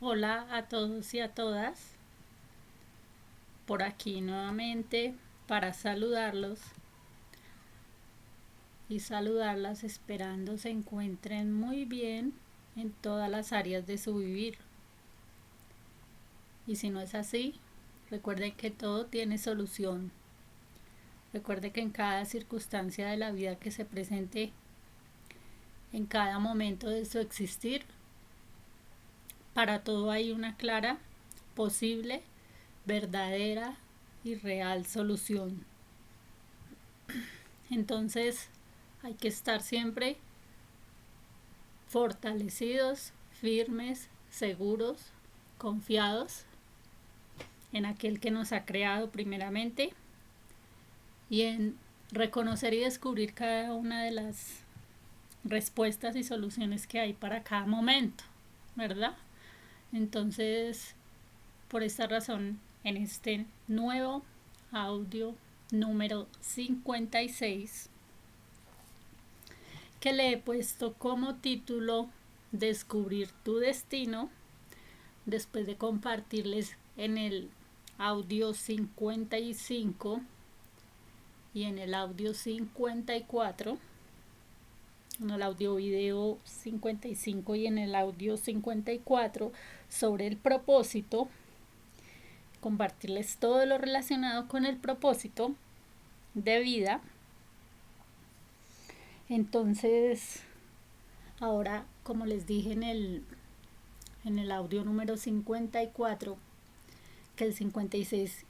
Hola a todos y a todas, por aquí nuevamente para saludarlos y saludarlas esperando se encuentren muy bien en todas las áreas de su vivir. Y si no es así, recuerden que todo tiene solución. Recuerde que en cada circunstancia de la vida que se presente, en cada momento de su existir, para todo hay una clara, posible, verdadera y real solución. Entonces hay que estar siempre fortalecidos, firmes, seguros, confiados en aquel que nos ha creado primeramente y en reconocer y descubrir cada una de las respuestas y soluciones que hay para cada momento, ¿verdad? Entonces, por esta razón, en este nuevo audio número 56, que le he puesto como título Descubrir tu destino, después de compartirles en el audio 55 y en el audio 54, en el audio video 55 y en el audio 54 sobre el propósito, compartirles todo lo relacionado con el propósito de vida. Entonces, ahora, como les dije en el audio número 54, que el 56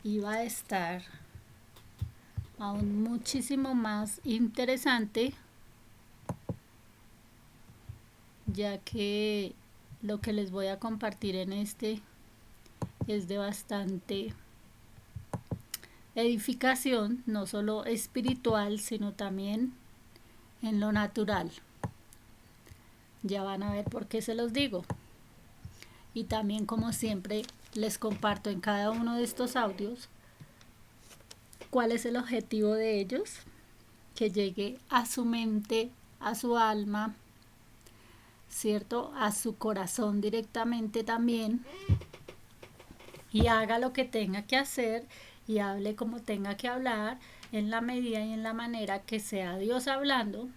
iba a estar aún muchísimo más interesante, ya que lo que les voy a compartir en este es de bastante edificación, no solo espiritual, sino también en lo natural. Ya van a ver por qué se los digo. Y también, como siempre, les comparto en cada uno de estos audios cuál es el objetivo de ellos, que llegue a su mente, a su alma, ¿cierto? A su corazón directamente también, y haga lo que tenga que hacer y hable como tenga que hablar en la medida y en la manera que sea Dios hablando,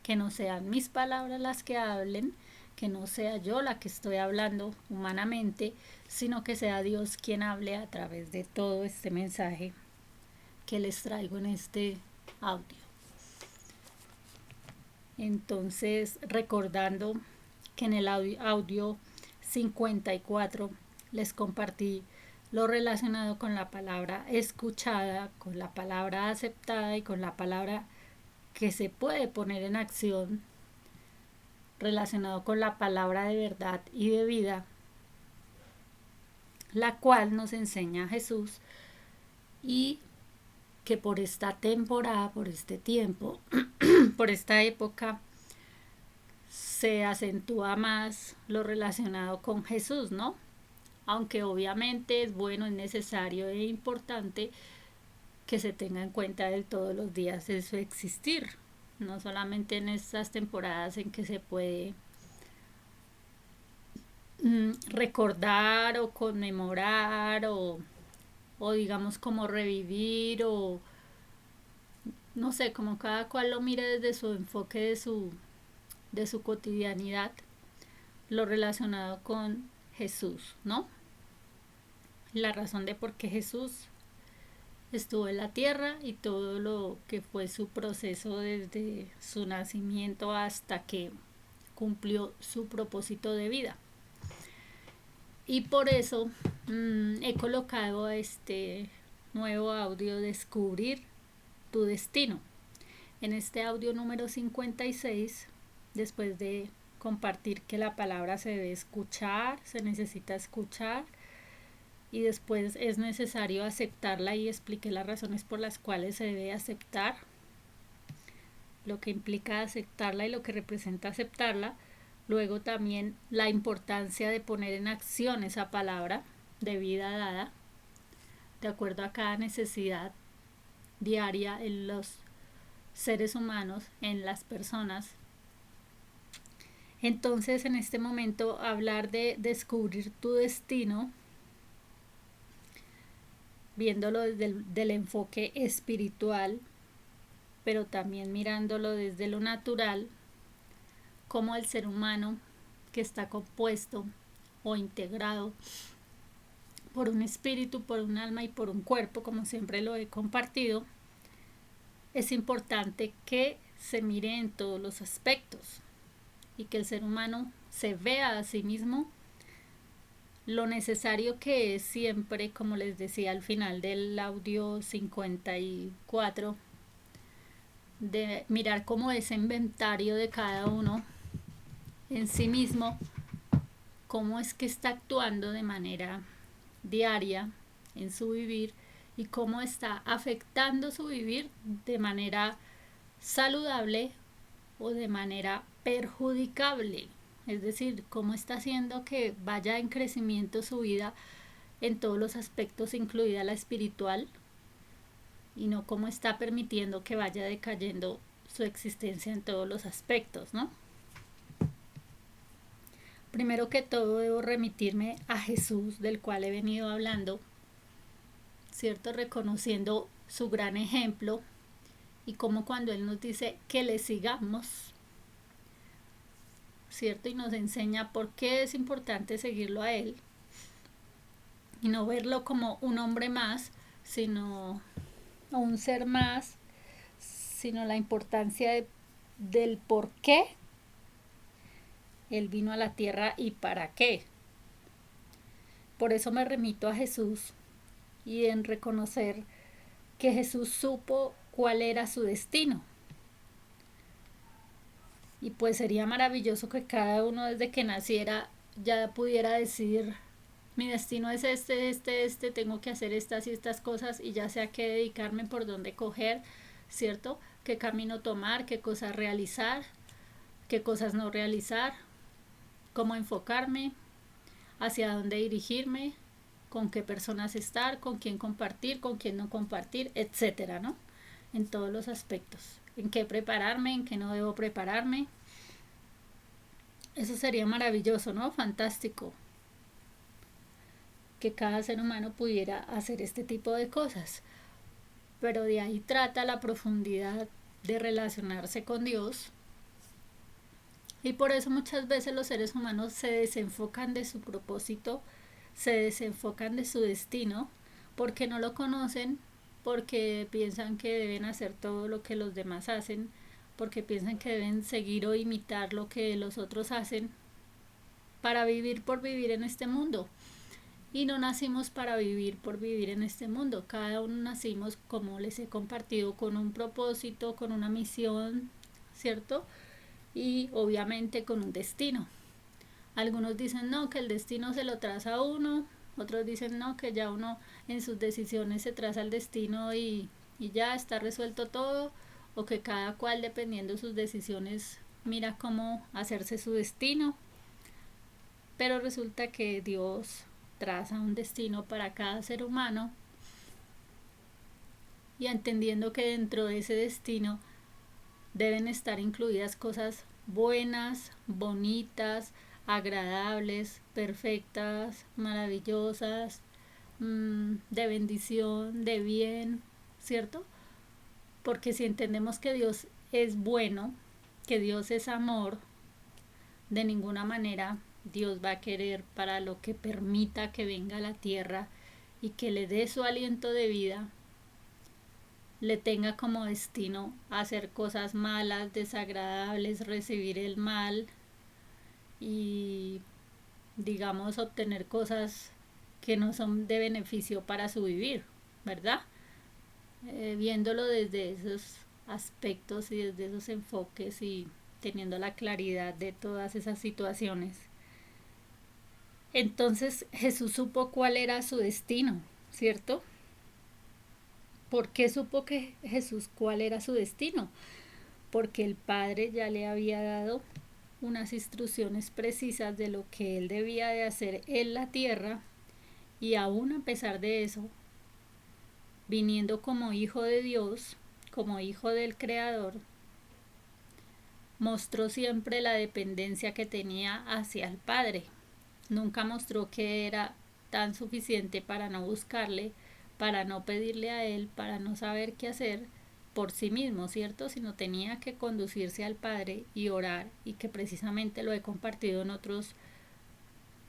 que no sean mis palabras las que hablen, que no sea yo la que estoy hablando humanamente, sino que sea Dios quien hable a través de todo este mensaje que les traigo en este audio. Entonces, recordando que en el audio 54 les compartí lo relacionado con la palabra escuchada, con la palabra aceptada y con la palabra que se puede poner en acción, relacionado con la palabra de verdad y de vida, la cual nos enseña Jesús, y que por esta temporada, por este tiempo, por esta época, se acentúa más lo relacionado con Jesús, ¿no? Aunque obviamente es bueno, es necesario e importante que se tenga en cuenta de todos los días de su existir, no solamente en estas temporadas en que se puede recordar o conmemorar o digamos como revivir, o no sé, como cada cual lo mire desde su enfoque de su cotidianidad, lo relacionado con Jesús, ¿no? La razón de por qué Jesús estuvo en la tierra y todo lo que fue su proceso desde su nacimiento hasta que cumplió su propósito de vida. Y por eso he colocado este nuevo audio, Descubrir tu destino. En este audio número 56, después de compartir que la palabra se debe escuchar, se necesita escuchar, y después es necesario aceptarla, y expliqué las razones por las cuales se debe aceptar, lo que implica aceptarla y lo que representa aceptarla. Luego también la importancia de poner en acción esa palabra de vida dada, de acuerdo a cada necesidad diaria en los seres humanos, en las personas. Entonces, en este momento, hablar de descubrir tu destino, viéndolo desde del enfoque espiritual, pero también mirándolo desde lo natural, como el ser humano que está compuesto o integrado por un espíritu, por un alma y por un cuerpo, como siempre lo he compartido, es importante que se mire en todos los aspectos y que el ser humano se vea a sí mismo lo necesario que es siempre, como les decía al final del audio 54, de mirar como ese inventario de cada uno en sí mismo, cómo es que está actuando de manera diaria en su vivir y cómo está afectando su vivir de manera saludable o de manera perjudicable. Es decir, cómo está haciendo que vaya en crecimiento su vida en todos los aspectos, incluida la espiritual, y no cómo está permitiendo que vaya decayendo su existencia en todos los aspectos, ¿no? Primero que todo debo remitirme a Jesús, del cual he venido hablando, ¿cierto? Reconociendo su gran ejemplo y cómo cuando Él nos dice que le sigamos, ¿cierto? Y nos enseña por qué es importante seguirlo a Él y no verlo como un hombre más, sino un ser más, sino la importancia del por qué Él vino a la tierra y para qué. Por eso me remito a Jesús y en reconocer que Jesús supo cuál era su destino. Y pues sería maravilloso que cada uno desde que naciera ya pudiera decir, mi destino es este, tengo que hacer estas y estas cosas y ya sé a qué dedicarme, por dónde coger, ¿cierto? Qué camino tomar, qué cosas realizar, qué cosas no realizar, cómo enfocarme, hacia dónde dirigirme, con qué personas estar, con quién compartir, con quién no compartir, etcétera, ¿no? En todos los aspectos. En qué prepararme, en qué no debo prepararme. Eso sería maravilloso, ¿no? Fantástico. Que cada ser humano pudiera hacer este tipo de cosas. Pero de ahí trata la profundidad de relacionarse con Dios. Y por eso muchas veces los seres humanos se desenfocan de su propósito, se desenfocan de su destino, porque no lo conocen, porque piensan que deben hacer todo lo que los demás hacen, porque piensan que deben seguir o imitar lo que los otros hacen para vivir por vivir en este mundo. Y no nacimos para vivir por vivir en este mundo. Cada uno nacimos, como les he compartido, con un propósito, con una misión, ¿cierto? Y obviamente con un destino. Algunos dicen no, que el destino se lo traza a uno, otros dicen no, que ya uno en sus decisiones se traza el destino y ya está resuelto todo, o que cada cual dependiendo de sus decisiones mira cómo hacerse su destino. Pero resulta que Dios traza un destino para cada ser humano y entendiendo que dentro de ese destino deben estar incluidas cosas buenas, bonitas, agradables, perfectas, maravillosas, de bendición, de bien, ¿cierto? Porque si entendemos que Dios es bueno, que Dios es amor, de ninguna manera Dios va a querer para lo que permita que venga a la tierra y que le dé su aliento de vida, le tenga como destino hacer cosas malas, desagradables, recibir el mal y, digamos, obtener cosas que no son de beneficio para su vivir, ¿verdad? Viéndolo desde esos aspectos y desde esos enfoques y teniendo la claridad de todas esas situaciones. Entonces Jesús supo cuál era su destino, ¿cierto? ¿Por qué supo que Jesús cuál era su destino? Porque el Padre ya le había dado unas instrucciones precisas de lo que él debía de hacer en la tierra y aún a pesar de eso, viniendo como hijo de Dios, como hijo del Creador, mostró siempre la dependencia que tenía hacia el Padre. Nunca mostró que era tan suficiente para no buscarle, para no pedirle a Él, para no saber qué hacer por sí mismo, ¿cierto? Sino tenía que conducirse al Padre y orar, y que precisamente lo he compartido en otros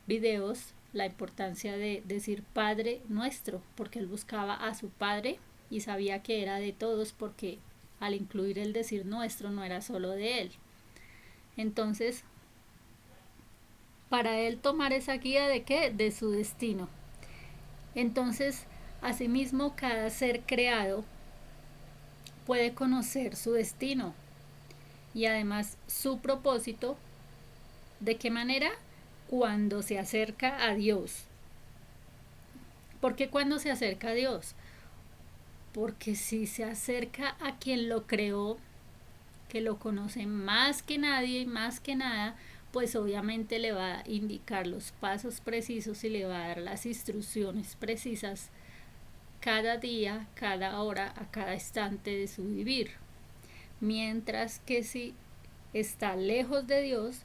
videos, la importancia de decir Padre nuestro, porque él buscaba a su Padre y sabía que era de todos, porque al incluir el decir nuestro no era solo de él. Entonces, para él tomar esa guía de qué? De su destino. Entonces, asimismo, cada ser creado puede conocer su destino y además su propósito. ¿De qué manera? Cuando se acerca a Dios. ¿Por qué cuando se acerca a Dios? Porque si se acerca a quien lo creó, que lo conoce más que nadie y más que nada, pues obviamente le va a indicar los pasos precisos y le va a dar las instrucciones precisas cada día, cada hora, a cada instante de su vivir. Mientras que si está lejos de Dios,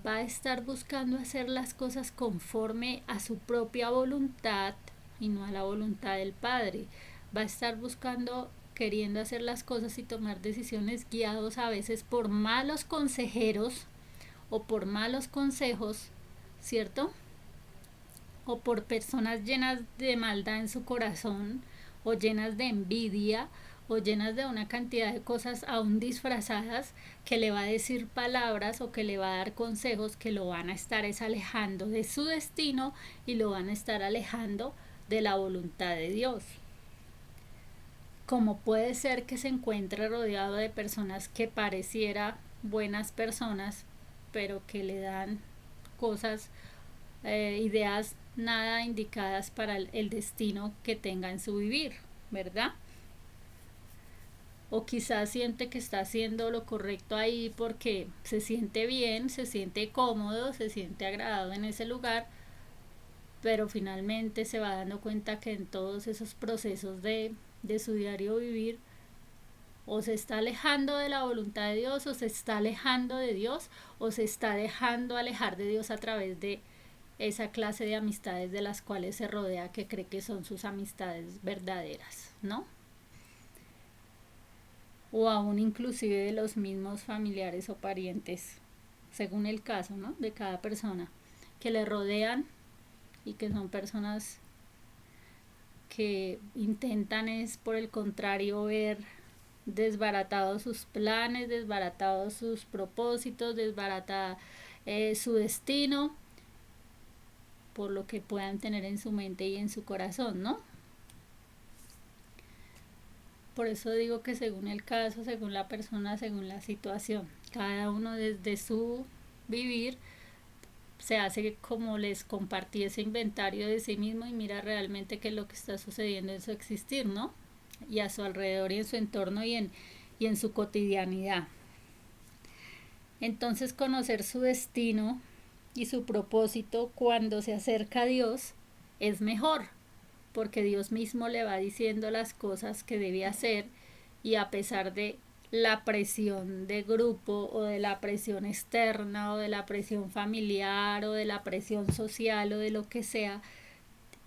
va a estar buscando hacer las cosas conforme a su propia voluntad y no a la voluntad del Padre. Va a estar buscando, queriendo hacer las cosas y tomar decisiones guiados a veces por malos consejeros o por malos consejos, ¿cierto? O por personas llenas de maldad en su corazón, o llenas de envidia, o llenas de una cantidad de cosas aún disfrazadas, que le va a decir palabras o que le va a dar consejos que lo van a estar alejando de su destino y lo van a estar alejando de la voluntad de Dios. Como puede ser que se encuentre rodeado de personas que pareciera buenas personas, pero que le dan cosas, ideas nada indicadas para el destino que tenga en su vivir, ¿verdad? O quizás siente que está haciendo lo correcto ahí porque se siente bien, se siente cómodo, se siente agradado en ese lugar, pero finalmente se va dando cuenta que en todos esos procesos de su diario vivir, o se está alejando de la voluntad de Dios, o se está alejando de Dios, o se está dejando alejar de Dios a través de esa clase de amistades de las cuales se rodea, que cree que son sus amistades verdaderas, ¿no? O aún inclusive de los mismos familiares o parientes, según el caso, ¿no? De cada persona, que le rodean y que son personas que intentan es por el contrario ver desbaratados sus planes, desbaratados sus propósitos, desbaratada su destino, por lo que puedan tener en su mente y en su corazón, ¿no? Por eso digo que según el caso, según la persona, según la situación, cada uno desde su vivir se hace, como les compartí, ese inventario de sí mismo y mira realmente qué es lo que está sucediendo en su existir, ¿no? Y a su alrededor y en su entorno y en su cotidianidad. Entonces, conocer su destino y su propósito cuando se acerca a Dios es mejor, porque Dios mismo le va diciendo las cosas que debe hacer, y a pesar de la presión de grupo o de la presión externa o de la presión familiar o de la presión social o de lo que sea,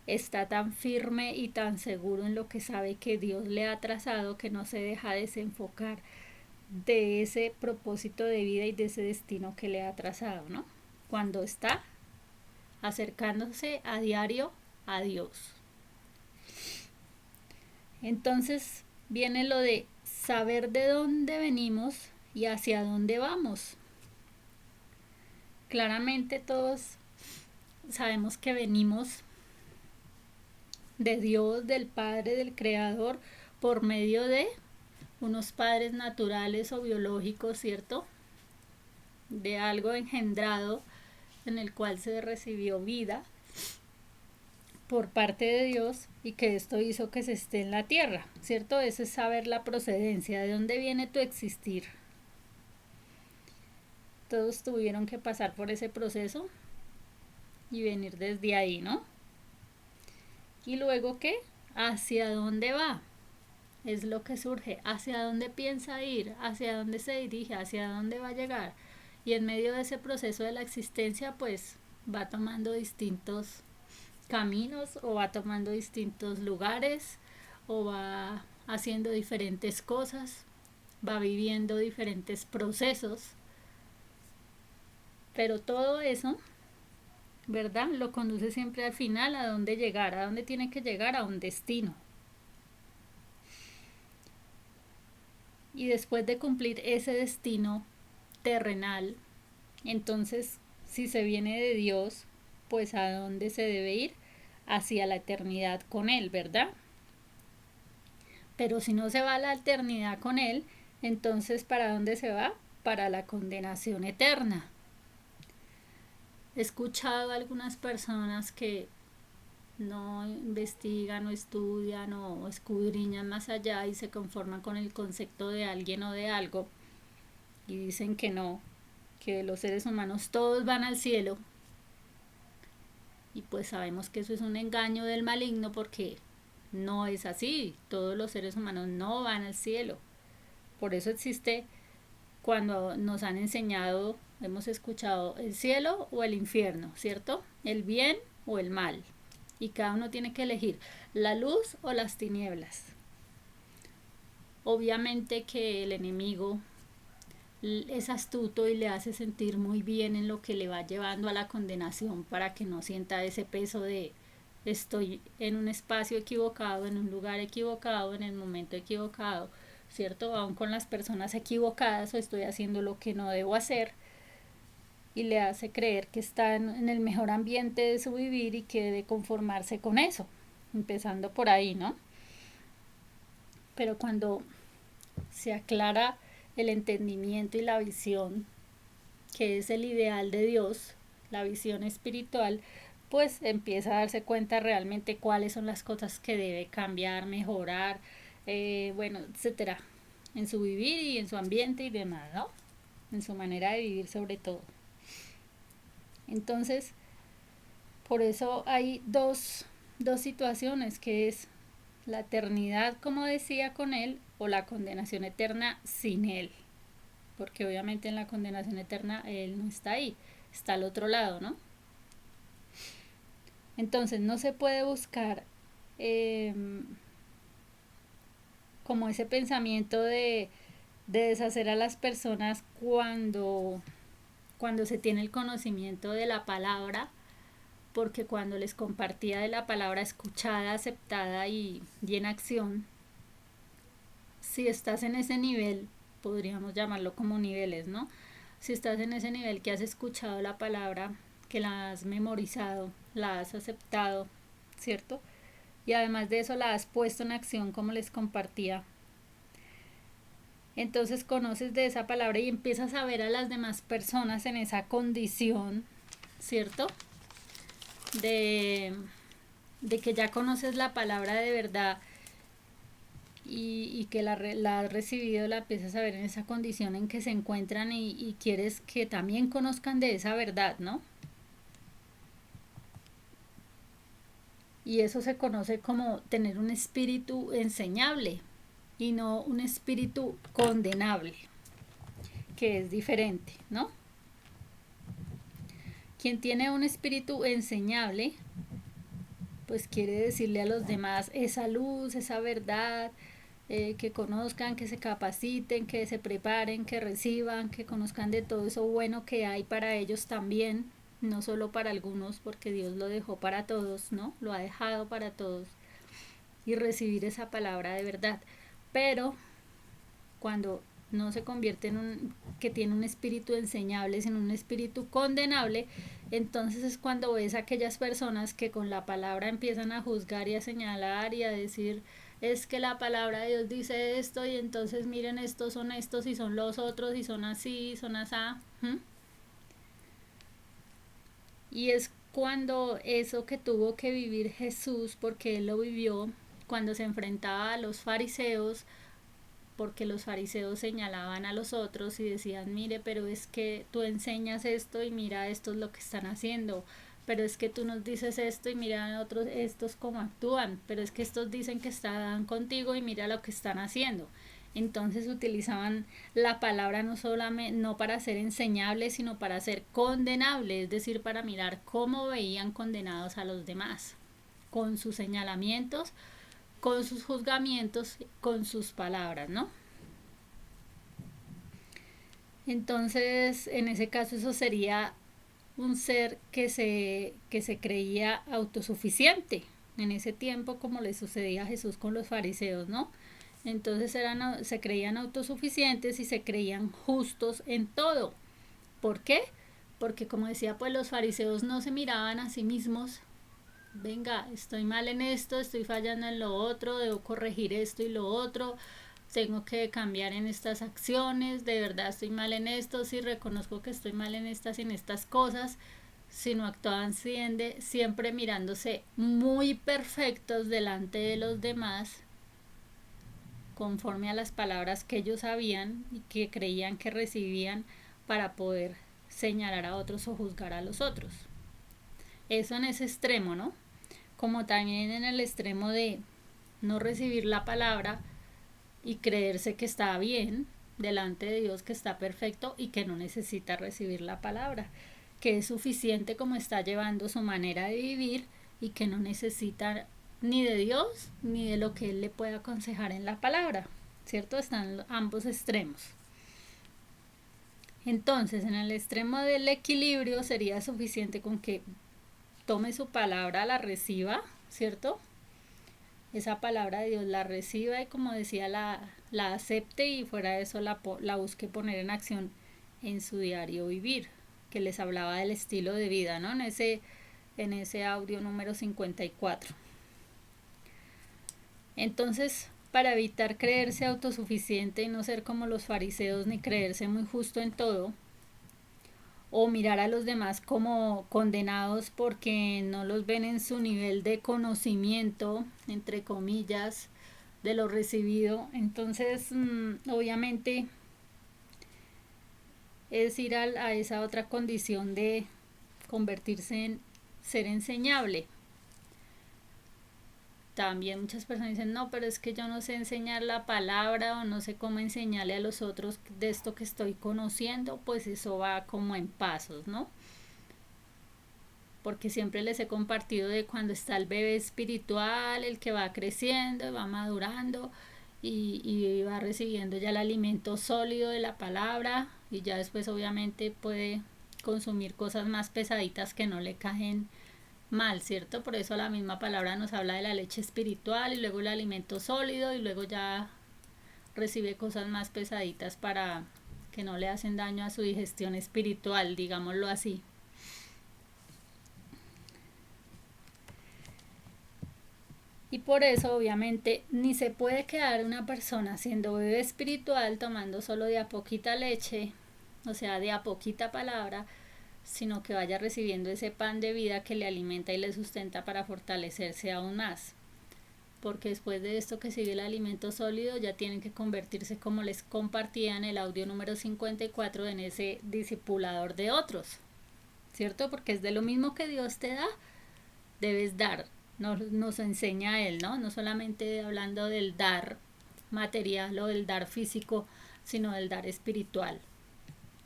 está tan firme y tan seguro en lo que sabe que Dios le ha trazado, que no se deja desenfocar de ese propósito de vida y de ese destino que le ha trazado, ¿no? Cuando está acercándose a diario a Dios. Entonces viene lo de saber de dónde venimos y hacia dónde vamos. Claramente todos sabemos que venimos de Dios, del Padre, del Creador, por medio de unos padres naturales o biológicos, ¿cierto? De algo engendrado en el cual se recibió vida por parte de Dios, y que esto hizo que se esté en la tierra, ¿cierto? Eso es saber la procedencia, de dónde viene tu existir. Todos tuvieron que pasar por ese proceso y venir desde ahí, ¿no? Y luego, ¿qué? ¿Hacia dónde va? es lo que surge, hacia dónde piensa ir, hacia dónde se dirige, hacia dónde va a llegar. Y en medio de ese proceso de la existencia, pues va tomando distintos caminos o va tomando distintos lugares o va haciendo diferentes cosas, va viviendo diferentes procesos, pero todo eso, ¿verdad? Lo conduce siempre al final a dónde llegar, a dónde tiene que llegar, a un destino. Y después de cumplir ese destino terrenal, entonces, si se viene de Dios, pues a dónde se debe ir, hacia la eternidad con Él, ¿verdad? Pero si no se va a la eternidad con Él, entonces ¿para dónde se va? Para la condenación eterna. He escuchado a algunas personas que no investigan o estudian o escudriñan más allá y se conforman con el concepto de alguien o de algo y dicen que no, que los seres humanos todos van al cielo, y pues sabemos que eso es un engaño del maligno porque no es así, todos los seres humanos no van al cielo. Por eso existe, cuando nos han enseñado, hemos escuchado el cielo o el infierno, ¿cierto? El bien o el mal. Y cada uno tiene que elegir la luz o las tinieblas. Obviamente que el enemigo es astuto y le hace sentir muy bien en lo que le va llevando a la condenación para que no sienta ese peso de estoy en un espacio equivocado, en un lugar equivocado, en el momento equivocado, ¿cierto? Aún con las personas equivocadas o estoy haciendo lo que no debo hacer, y le hace creer que está en el mejor ambiente de su vivir y que debe conformarse con eso, empezando por ahí, ¿no? Pero cuando se aclara el entendimiento y la visión, que es el ideal de Dios, la visión espiritual, pues empieza a darse cuenta realmente cuáles son las cosas que debe cambiar, mejorar, bueno, etcétera, en su vivir y en su ambiente y demás, ¿no? En su manera de vivir sobre todo. Entonces, por eso hay dos situaciones, que es la eternidad, como decía, con Él, o la condenación eterna sin Él. Porque obviamente en la condenación eterna Él no está ahí, está al otro lado, ¿no? Entonces no se puede buscar como ese pensamiento de deshacer a las personas cuando se tiene el conocimiento de la palabra, porque cuando les compartía de la palabra escuchada, aceptada y en acción, si estás en ese nivel, podríamos llamarlo como niveles, ¿no? Si estás en ese nivel que has escuchado la palabra, que la has memorizado, la has aceptado, ¿cierto? Y además de eso la has puesto en acción como les compartía. Entonces conoces de esa palabra y empiezas a ver a las demás personas en esa condición, ¿cierto? De que ya conoces la palabra de verdad y que la has recibido, la empiezas a ver en esa condición en que se encuentran y quieres que también conozcan de esa verdad, ¿no? Y eso se conoce como tener un espíritu enseñable y no un espíritu condenable, que es diferente, ¿no? Quien tiene un espíritu enseñable, pues quiere decirle a los demás esa luz, esa verdad, que conozcan, que se capaciten, que se preparen, que reciban, que conozcan de todo eso bueno que hay para ellos también, no solo para algunos, porque Dios lo dejó para todos, ¿no? Lo ha dejado para todos, y recibir esa palabra de verdad. Pero cuando no se convierte en un que tiene un espíritu enseñable, sino un espíritu condenable, entonces es cuando ves a aquellas personas que con la palabra empiezan a juzgar y a señalar y a decir es que la palabra de Dios dice esto y entonces miren estos son estos y son los otros y son así, son asá. Y es cuando eso que tuvo que vivir Jesús, porque él lo vivió, cuando se enfrentaba a los fariseos, porque los fariseos señalaban a los otros y decían, mire, pero es que tú enseñas esto y mira, esto es lo que están haciendo, pero es que tú nos dices esto y mira a otros estos cómo actúan, pero es que estos dicen que están contigo y mira lo que están haciendo. Entonces utilizaban la palabra no solamente no para ser enseñable, sino para ser condenable, es decir, para mirar cómo veían condenados a los demás, con sus señalamientos, con sus juzgamientos, con sus palabras, ¿no? Entonces, en ese caso, eso sería un ser que se creía autosuficiente en ese tiempo, como le sucedía a Jesús con los fariseos, ¿no? Entonces se creían autosuficientes y se creían justos en todo. ¿Por qué? Porque como decía, pues los fariseos no se miraban a sí mismos. Venga, estoy mal en esto, estoy fallando en lo otro, debo corregir esto y lo otro, tengo que cambiar en estas acciones, de verdad estoy mal en esto, sí reconozco que estoy mal en estas cosas, sino actuaban siempre mirándose muy perfectos delante de los demás, conforme a las palabras que ellos sabían y que creían que recibían para poder señalar a otros o juzgar a los otros. Eso en ese extremo, ¿no? Como también en el extremo de no recibir la palabra y creerse que está bien delante de Dios, que está perfecto y que no necesita recibir la palabra, que es suficiente como está llevando su manera de vivir y que no necesita ni de Dios ni de lo que Él le pueda aconsejar en la palabra, ¿cierto? Están ambos extremos. Entonces, en el extremo del equilibrio sería suficiente con que tome su palabra, la reciba, ¿cierto? Esa palabra de Dios la reciba y como decía la acepte y fuera de eso la busque poner en acción en su diario vivir, que les hablaba del estilo de vida, ¿no? En ese audio número 54. Entonces, para evitar creerse autosuficiente y no ser como los fariseos ni creerse muy justo en todo, o mirar a los demás como condenados porque no los ven en su nivel de conocimiento, entre comillas, de lo recibido. Entonces, obviamente, es ir a esa otra condición de convertirse en ser enseñable. También muchas personas dicen, no, pero es que yo no sé enseñar la palabra o no sé cómo enseñarle a los otros de esto que estoy conociendo, pues eso va como en pasos, ¿no? Porque siempre les he compartido de cuando está el bebé espiritual, el que va creciendo, va madurando y va recibiendo ya el alimento sólido de la palabra y ya después obviamente puede consumir cosas más pesaditas que no le caen mal, ¿cierto? Por eso la misma palabra nos habla de la leche espiritual y luego el alimento sólido y luego ya recibe cosas más pesaditas para que no le hacen daño a su digestión espiritual, digámoslo así. Y por eso obviamente ni se puede quedar una persona siendo bebé espiritual tomando solo de a poquita leche, o sea, de a poquita palabra, sino que vaya recibiendo ese pan de vida que le alimenta y le sustenta para fortalecerse aún más. Porque después de esto que sigue el alimento sólido ya tienen que convertirse, como les compartía en el audio número 54, en ese discipulador de otros, ¿cierto? Porque es de lo mismo que Dios te da, debes dar. Nos enseña Él, ¿no? No solamente hablando del dar material o del dar físico, sino del dar espiritual.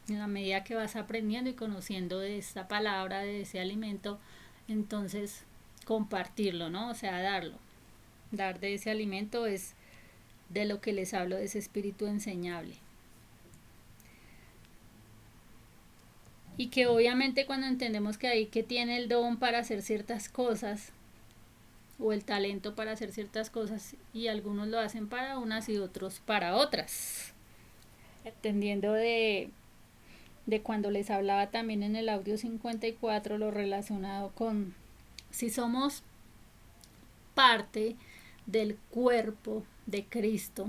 En la medida que vas aprendiendo y conociendo de esta palabra, de ese alimento, entonces compartirlo, ¿no? O sea, darlo. Dar de ese alimento es de lo que les hablo, de ese espíritu enseñable. Y que obviamente cuando entendemos que hay que tiene el don para hacer ciertas cosas, o el talento para hacer ciertas cosas, y algunos lo hacen para unas y otros para otras. Entendiendo de cuando les hablaba también en el audio 54, lo relacionado con si somos parte del cuerpo de Cristo,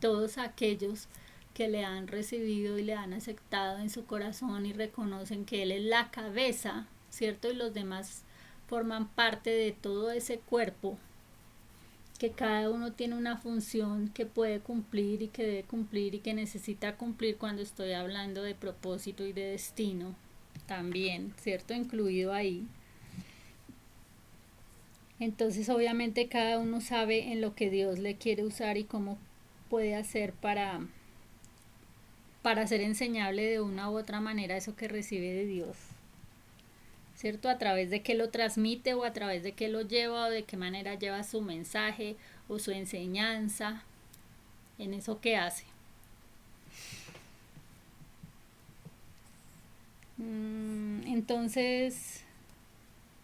todos aquellos que le han recibido y le han aceptado en su corazón y reconocen que Él es la cabeza, ¿cierto? Y los demás forman parte de todo ese cuerpo, que cada uno tiene una función que puede cumplir y que debe cumplir y que necesita cumplir cuando estoy hablando de propósito y de destino. también, ¿cierto? Incluido ahí. Entonces obviamente cada uno sabe en lo que Dios le quiere usar y cómo puede hacer para ser enseñable de una u otra manera eso que recibe de Dios, ¿cierto? A través de qué lo transmite o a través de qué lo lleva o de qué manera lleva su mensaje o su enseñanza en eso que hace. Entonces,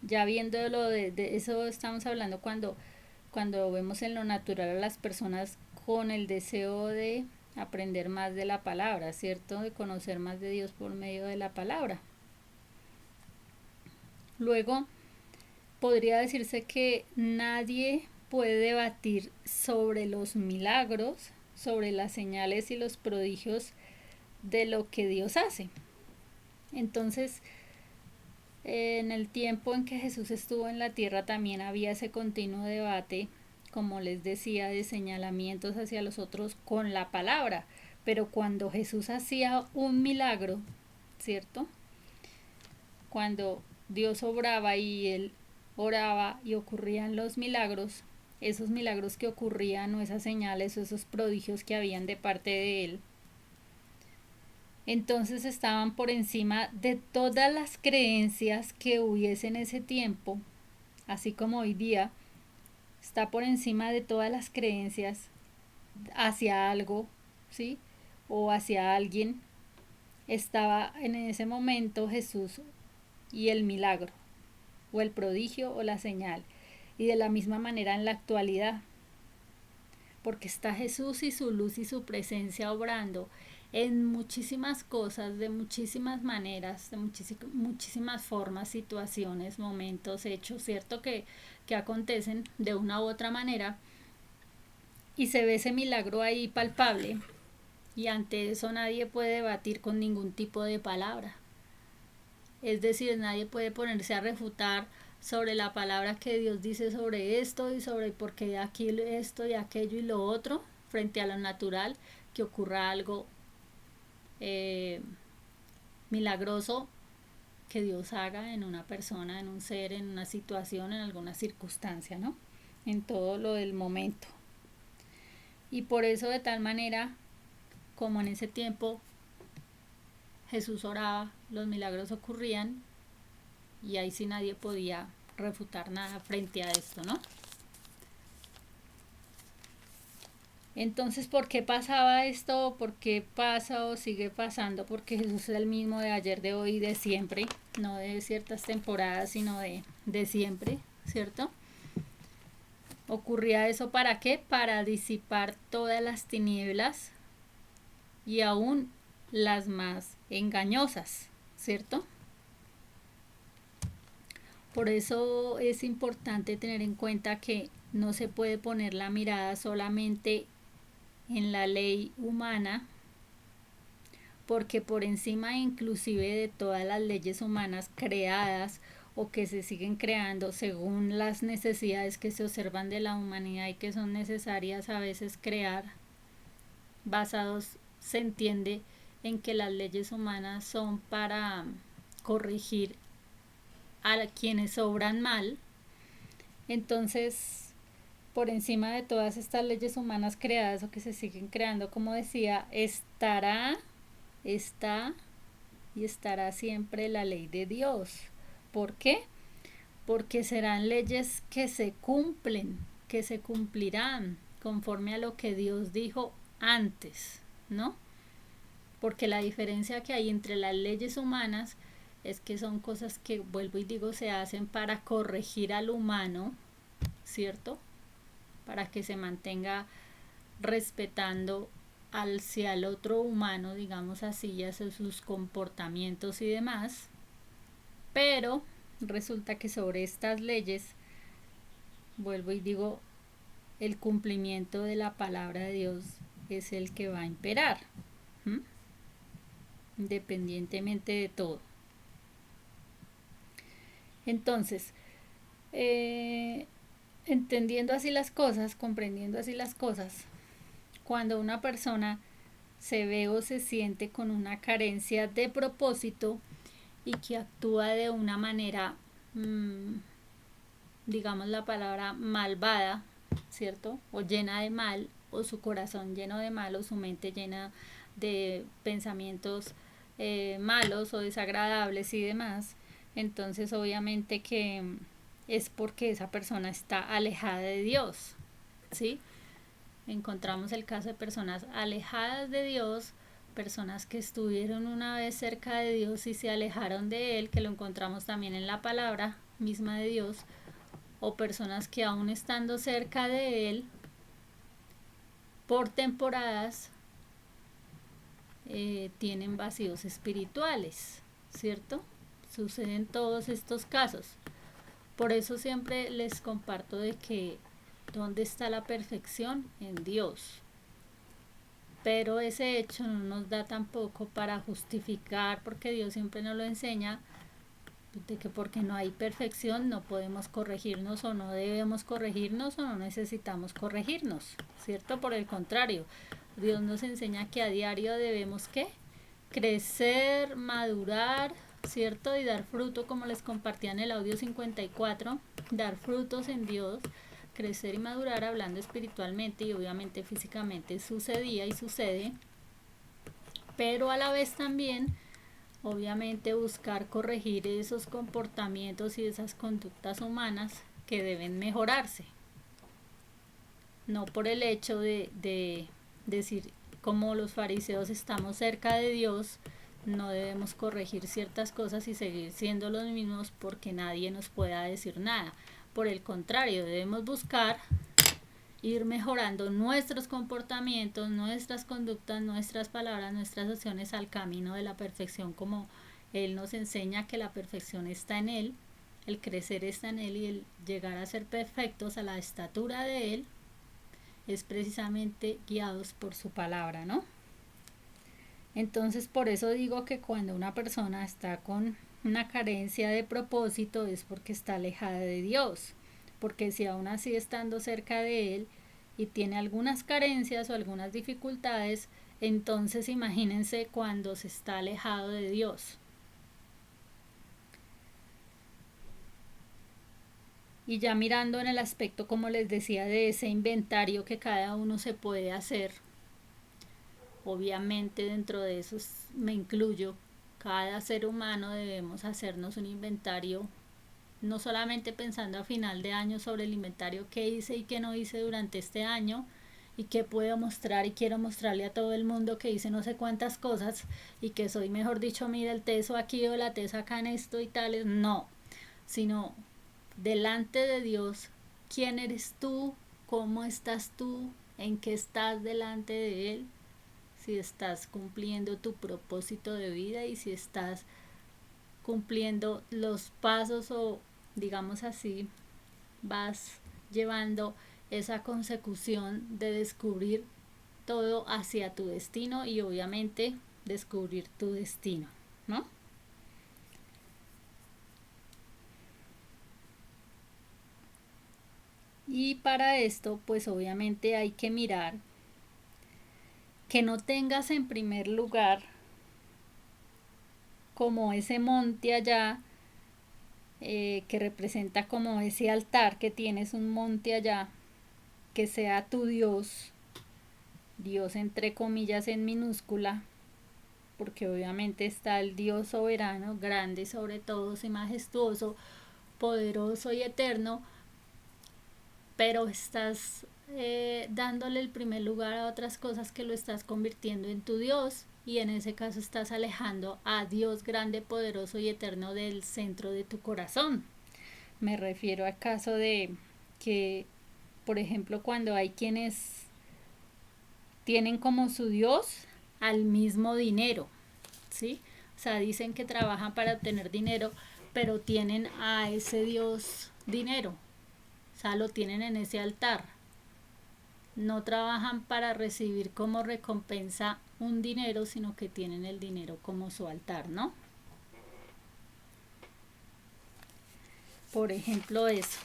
ya viendo de eso estamos hablando cuando vemos en lo natural a las personas con el deseo de aprender más de la palabra, ¿cierto? De conocer más de Dios por medio de la palabra. Luego, podría decirse que nadie puede debatir sobre los milagros, sobre las señales y los prodigios de lo que Dios hace. Entonces, en el tiempo en que Jesús estuvo en la tierra también había ese continuo debate, como les decía, de señalamientos hacia los otros con la palabra. Pero cuando Jesús hacía un milagro, ¿cierto? Cuando Dios obraba y él oraba y ocurrían los milagros, esos milagros que ocurrían o esas señales o esos prodigios que habían de parte de él, entonces estaban por encima de todas las creencias que hubiese en ese tiempo, así como hoy día está por encima de todas las creencias hacia algo, ¿sí? O hacia alguien. Estaba en ese momento Jesús y el milagro, o el prodigio o la señal. Y de la misma manera en la actualidad, porque está Jesús y su luz y su presencia obrando en muchísimas cosas, de muchísimas maneras, de muchísimas formas, situaciones, momentos, hechos, ¿cierto? Que acontecen de una u otra manera y se ve ese milagro ahí palpable y ante eso nadie puede debatir con ningún tipo de palabra. Es decir, nadie puede ponerse a refutar sobre la palabra que Dios dice sobre esto y sobre por qué aquí esto y aquello y lo otro frente a lo natural, que ocurra algo milagroso que Dios haga en una persona, en un ser, en una situación, en alguna circunstancia, ¿no? En todo lo del momento. Y por eso de tal manera, como en ese tiempo Jesús oraba, los milagros ocurrían y ahí sí nadie podía refutar nada frente a esto, ¿no? Entonces, ¿por qué pasaba esto? ¿Por qué pasa o sigue pasando? Porque Jesús es el mismo de ayer, de hoy y de siempre, no de ciertas temporadas, sino de siempre, ¿cierto? ¿Ocurría eso para qué? Para disipar todas las tinieblas y aún las más engañosas, ¿cierto? Por eso es importante tener en cuenta que no se puede poner la mirada solamente en la ley humana, porque por encima inclusive de todas las leyes humanas creadas o que se siguen creando según las necesidades que se observan de la humanidad y que son necesarias a veces crear, basados, se entiende en que las leyes humanas son para corregir a quienes obran mal. Entonces, por encima de todas estas leyes humanas creadas o que se siguen creando, como decía, está y estará siempre la ley de Dios. ¿Por qué? Porque serán leyes que se cumplen, que se cumplirán conforme a lo que Dios dijo antes, ¿no? Porque la diferencia que hay entre las leyes humanas es que son cosas que, vuelvo y digo, se hacen para corregir al humano, ¿cierto? Para que se mantenga respetando hacia el otro humano, digamos así, hacia sus comportamientos y demás. Pero resulta que sobre estas leyes, vuelvo y digo, el cumplimiento de la palabra de Dios es el que va a imperar, ¿m? Independientemente de todo. Entonces, entendiendo así las cosas, comprendiendo así las cosas, cuando una persona se ve o se siente con una carencia de propósito, y que actúa de una manera, digamos la palabra malvada, ¿cierto? O llena de mal, o su corazón lleno de mal, o su mente llena de pensamientos malos o desagradables y demás, entonces obviamente que es porque esa persona está alejada de Dios, ¿sí? Encontramos el caso de personas alejadas de Dios, personas que estuvieron una vez cerca de Dios y se alejaron de Él, que lo encontramos también en la palabra misma de Dios, o personas que aún estando cerca de Él, por temporadas, tienen vacíos espirituales, ¿cierto? Suceden todos estos casos. Por eso siempre les comparto de que ¿dónde está la perfección? En Dios. Pero ese hecho no nos da tampoco para justificar, porque Dios siempre nos lo enseña, de que porque no hay perfección no podemos corregirnos o no debemos corregirnos o no necesitamos corregirnos, ¿cierto? Por el contrario, Dios nos enseña que a diario debemos ¿qué? Crecer, madurar, ¿cierto? Y dar fruto, como les compartía en el audio 54, dar frutos en Dios, crecer y madurar hablando espiritualmente y obviamente físicamente sucedía y sucede, pero a la vez también obviamente buscar corregir esos comportamientos y esas conductas humanas que deben mejorarse, no por el hecho de decir como los fariseos estamos cerca de Dios, no debemos corregir ciertas cosas y seguir siendo los mismos porque nadie nos pueda decir nada. Por el contrario, debemos buscar ir mejorando nuestros comportamientos, nuestras conductas, nuestras palabras, nuestras acciones al camino de la perfección, como Él nos enseña que la perfección está en Él, el crecer está en Él y el llegar a ser perfectos a la estatura de Él es precisamente guiados por su palabra, ¿no? Entonces por eso digo que cuando una persona está con una carencia de propósito es porque está alejada de Dios, porque si aún así estando cerca de Él y tiene algunas carencias o algunas dificultades, entonces imagínense cuando se está alejado de Dios. Y ya mirando en el aspecto, como les decía, de ese inventario que cada uno se puede hacer, obviamente dentro de eso me incluyo, cada ser humano debemos hacernos un inventario, no solamente pensando a final de año sobre el inventario que hice y que no hice durante este año y que puedo mostrar y quiero mostrarle a todo el mundo que hice no sé cuántas cosas y que soy, mejor dicho, mira el teso aquí o la tesa acá en esto y tales, no, sino delante de Dios, ¿quién eres tú? ¿Cómo estás tú? ¿En qué estás delante de Él? Si estás cumpliendo tu propósito de vida y si estás cumpliendo los pasos o digamos así vas llevando esa consecución de descubrir todo hacia tu destino y obviamente descubrir tu destino, ¿no? Y para esto pues obviamente hay que mirar que no tengas en primer lugar como ese monte allá, que representa como ese altar que tienes, un monte allá, que sea tu Dios, Dios entre comillas en minúscula, porque obviamente está el Dios soberano, grande sobre todos y majestuoso, poderoso y eterno, pero estás dándole el primer lugar a otras cosas que lo estás convirtiendo en tu Dios y en ese caso estás alejando a Dios grande, poderoso y eterno del centro de tu corazón. Me refiero al caso de que, por ejemplo, cuando hay quienes tienen como su Dios al mismo dinero, ¿sí? O sea, dicen que trabajan para obtener dinero, pero tienen a ese Dios dinero, o sea, lo tienen en ese altar. No trabajan para recibir como recompensa un dinero, sino que tienen el dinero como su altar, ¿no? Por ejemplo, eso.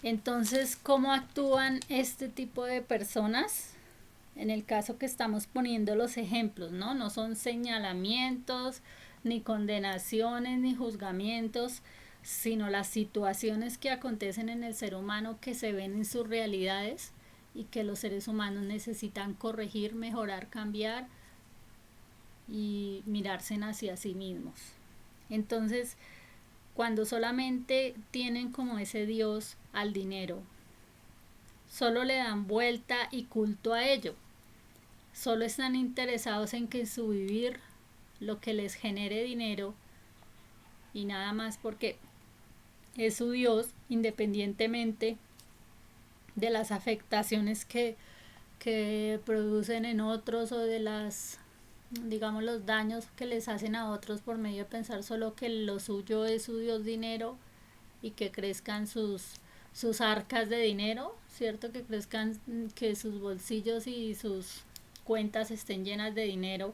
Entonces, ¿cómo actúan este tipo de personas? en el caso que estamos poniendo los ejemplos, ¿no? No son señalamientos, ni condenaciones, ni juzgamientos, sino las situaciones que acontecen en el ser humano que se ven en sus realidades y que los seres humanos necesitan corregir, mejorar, cambiar y mirarse hacia sí mismos. Entonces, cuando solamente tienen como ese Dios al dinero, solo le dan vuelta y culto a ello, solo están interesados en que su vivir, lo que les genere dinero y nada más, porque es su Dios, independientemente de las afectaciones que producen en otros, o de las, digamos, los daños que les hacen a otros por medio de pensar solo que lo suyo es su Dios dinero y que crezcan sus arcas de dinero, ¿cierto? Que crezcan, que sus bolsillos y sus cuentas estén llenas de dinero,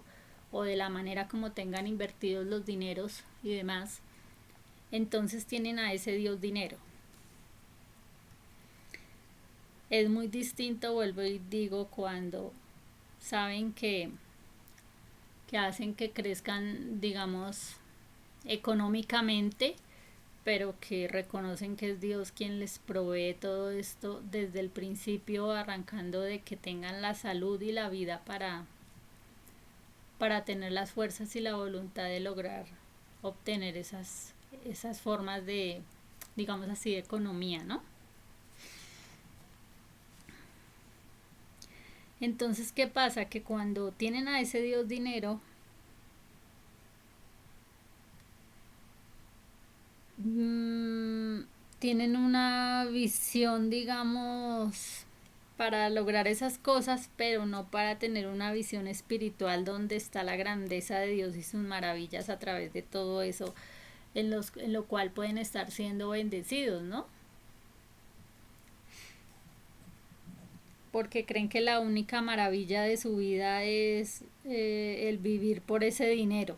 o de la manera como tengan invertidos los dineros y demás. Entonces tienen a ese Dios dinero. Es muy distinto, vuelvo y digo, cuando saben que hacen que crezcan, digamos, económicamente, pero que reconocen que es Dios quien les provee todo esto desde el principio, arrancando de que tengan la salud y la vida para tener las fuerzas y la voluntad de lograr obtener esas formas de, digamos así, de economía, ¿no? Entonces, ¿qué pasa? Que cuando tienen a ese Dios dinero, tienen una visión, digamos, para lograr esas cosas, pero no para tener una visión espiritual donde está la grandeza de Dios y sus maravillas a través de todo eso, en lo cual pueden estar siendo bendecidos, ¿no? Porque creen que la única maravilla de su vida es el vivir por ese dinero.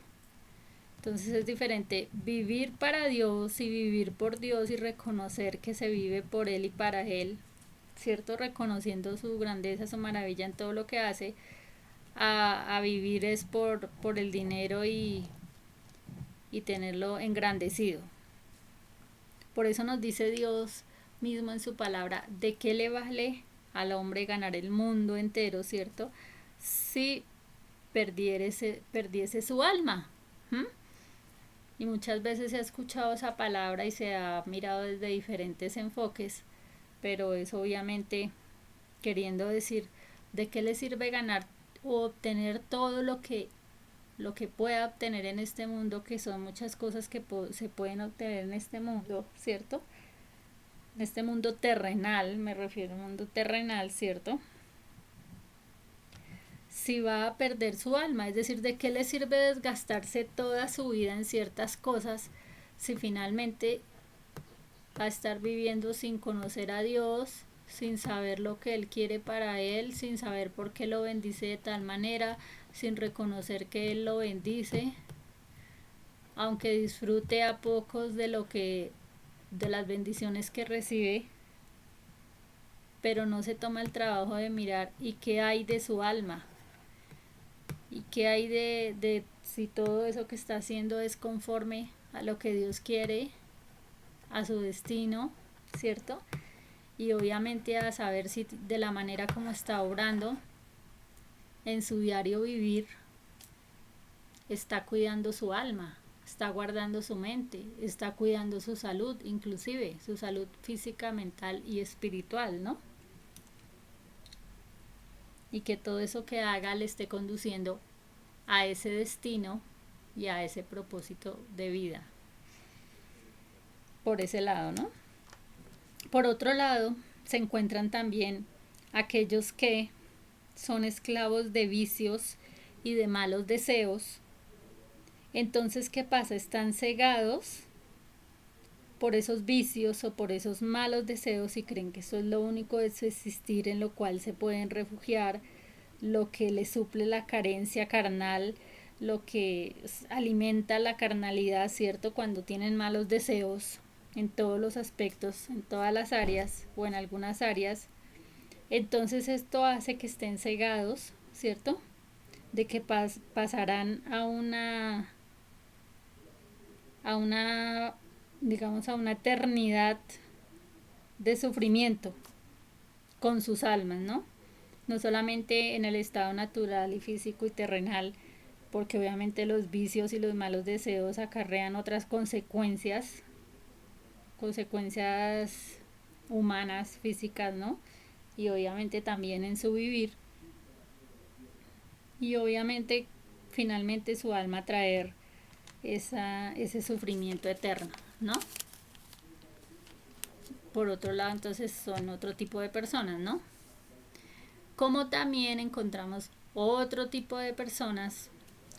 Entonces es diferente vivir para Dios y vivir por Dios y reconocer que se vive por Él y para Él, ¿cierto? Reconociendo su grandeza, su maravilla en todo lo que hace, a vivir es por el dinero y tenerlo engrandecido. Por eso nos dice Dios mismo en su palabra, ¿de qué le vale al hombre ganar el mundo entero, ¿cierto? Si perdiese su alma. ¿Mm? Y muchas veces se ha escuchado esa palabra y se ha mirado desde diferentes enfoques, pero es obviamente queriendo decir, ¿de qué le sirve ganar o obtener todo lo que pueda obtener en este mundo, que son muchas cosas que se pueden obtener en este mundo, ¿cierto? En este mundo terrenal, me refiero al mundo terrenal, ¿cierto? Si va a perder su alma, es decir, ¿de qué le sirve desgastarse toda su vida en ciertas cosas si finalmente va a estar viviendo sin conocer a Dios, sin saber lo que Él quiere para él, sin saber por qué lo bendice de tal manera, sin reconocer que Él lo bendice, aunque disfrute a pocos de las bendiciones que recibe, pero no se toma el trabajo de mirar y qué hay de su alma, y qué hay de si todo eso que está haciendo es conforme a lo que Dios quiere, a su destino, ¿cierto? Y obviamente a saber si de la manera como está obrando en su diario vivir está cuidando su alma, está guardando su mente, está cuidando su salud, inclusive su salud física, mental y espiritual, ¿no? Y que todo eso que haga le esté conduciendo a ese destino y a ese propósito de vida. Por ese lado, ¿no? Por otro lado, se encuentran también aquellos que son esclavos de vicios y de malos deseos. Entonces, ¿qué pasa? Están cegados por esos vicios o por esos malos deseos y creen que eso es lo único de su existir en lo cual se pueden refugiar, lo que les suple la carencia carnal, lo que alimenta la carnalidad, ¿cierto? Cuando tienen malos deseos en todos los aspectos, en todas las áreas o en algunas áreas, Entonces esto hace que estén cegados, ¿cierto? De que pasarán a una, digamos, a una eternidad de sufrimiento con sus almas, ¿no? No solamente en el estado natural y físico y terrenal, porque obviamente los vicios y los malos deseos acarrean otras consecuencias humanas, físicas, ¿no? Y obviamente también en su vivir, y obviamente finalmente su alma traer ese sufrimiento eterno, ¿no? Por otro lado, entonces son otro tipo de personas, ¿no? Como también encontramos otro tipo de personas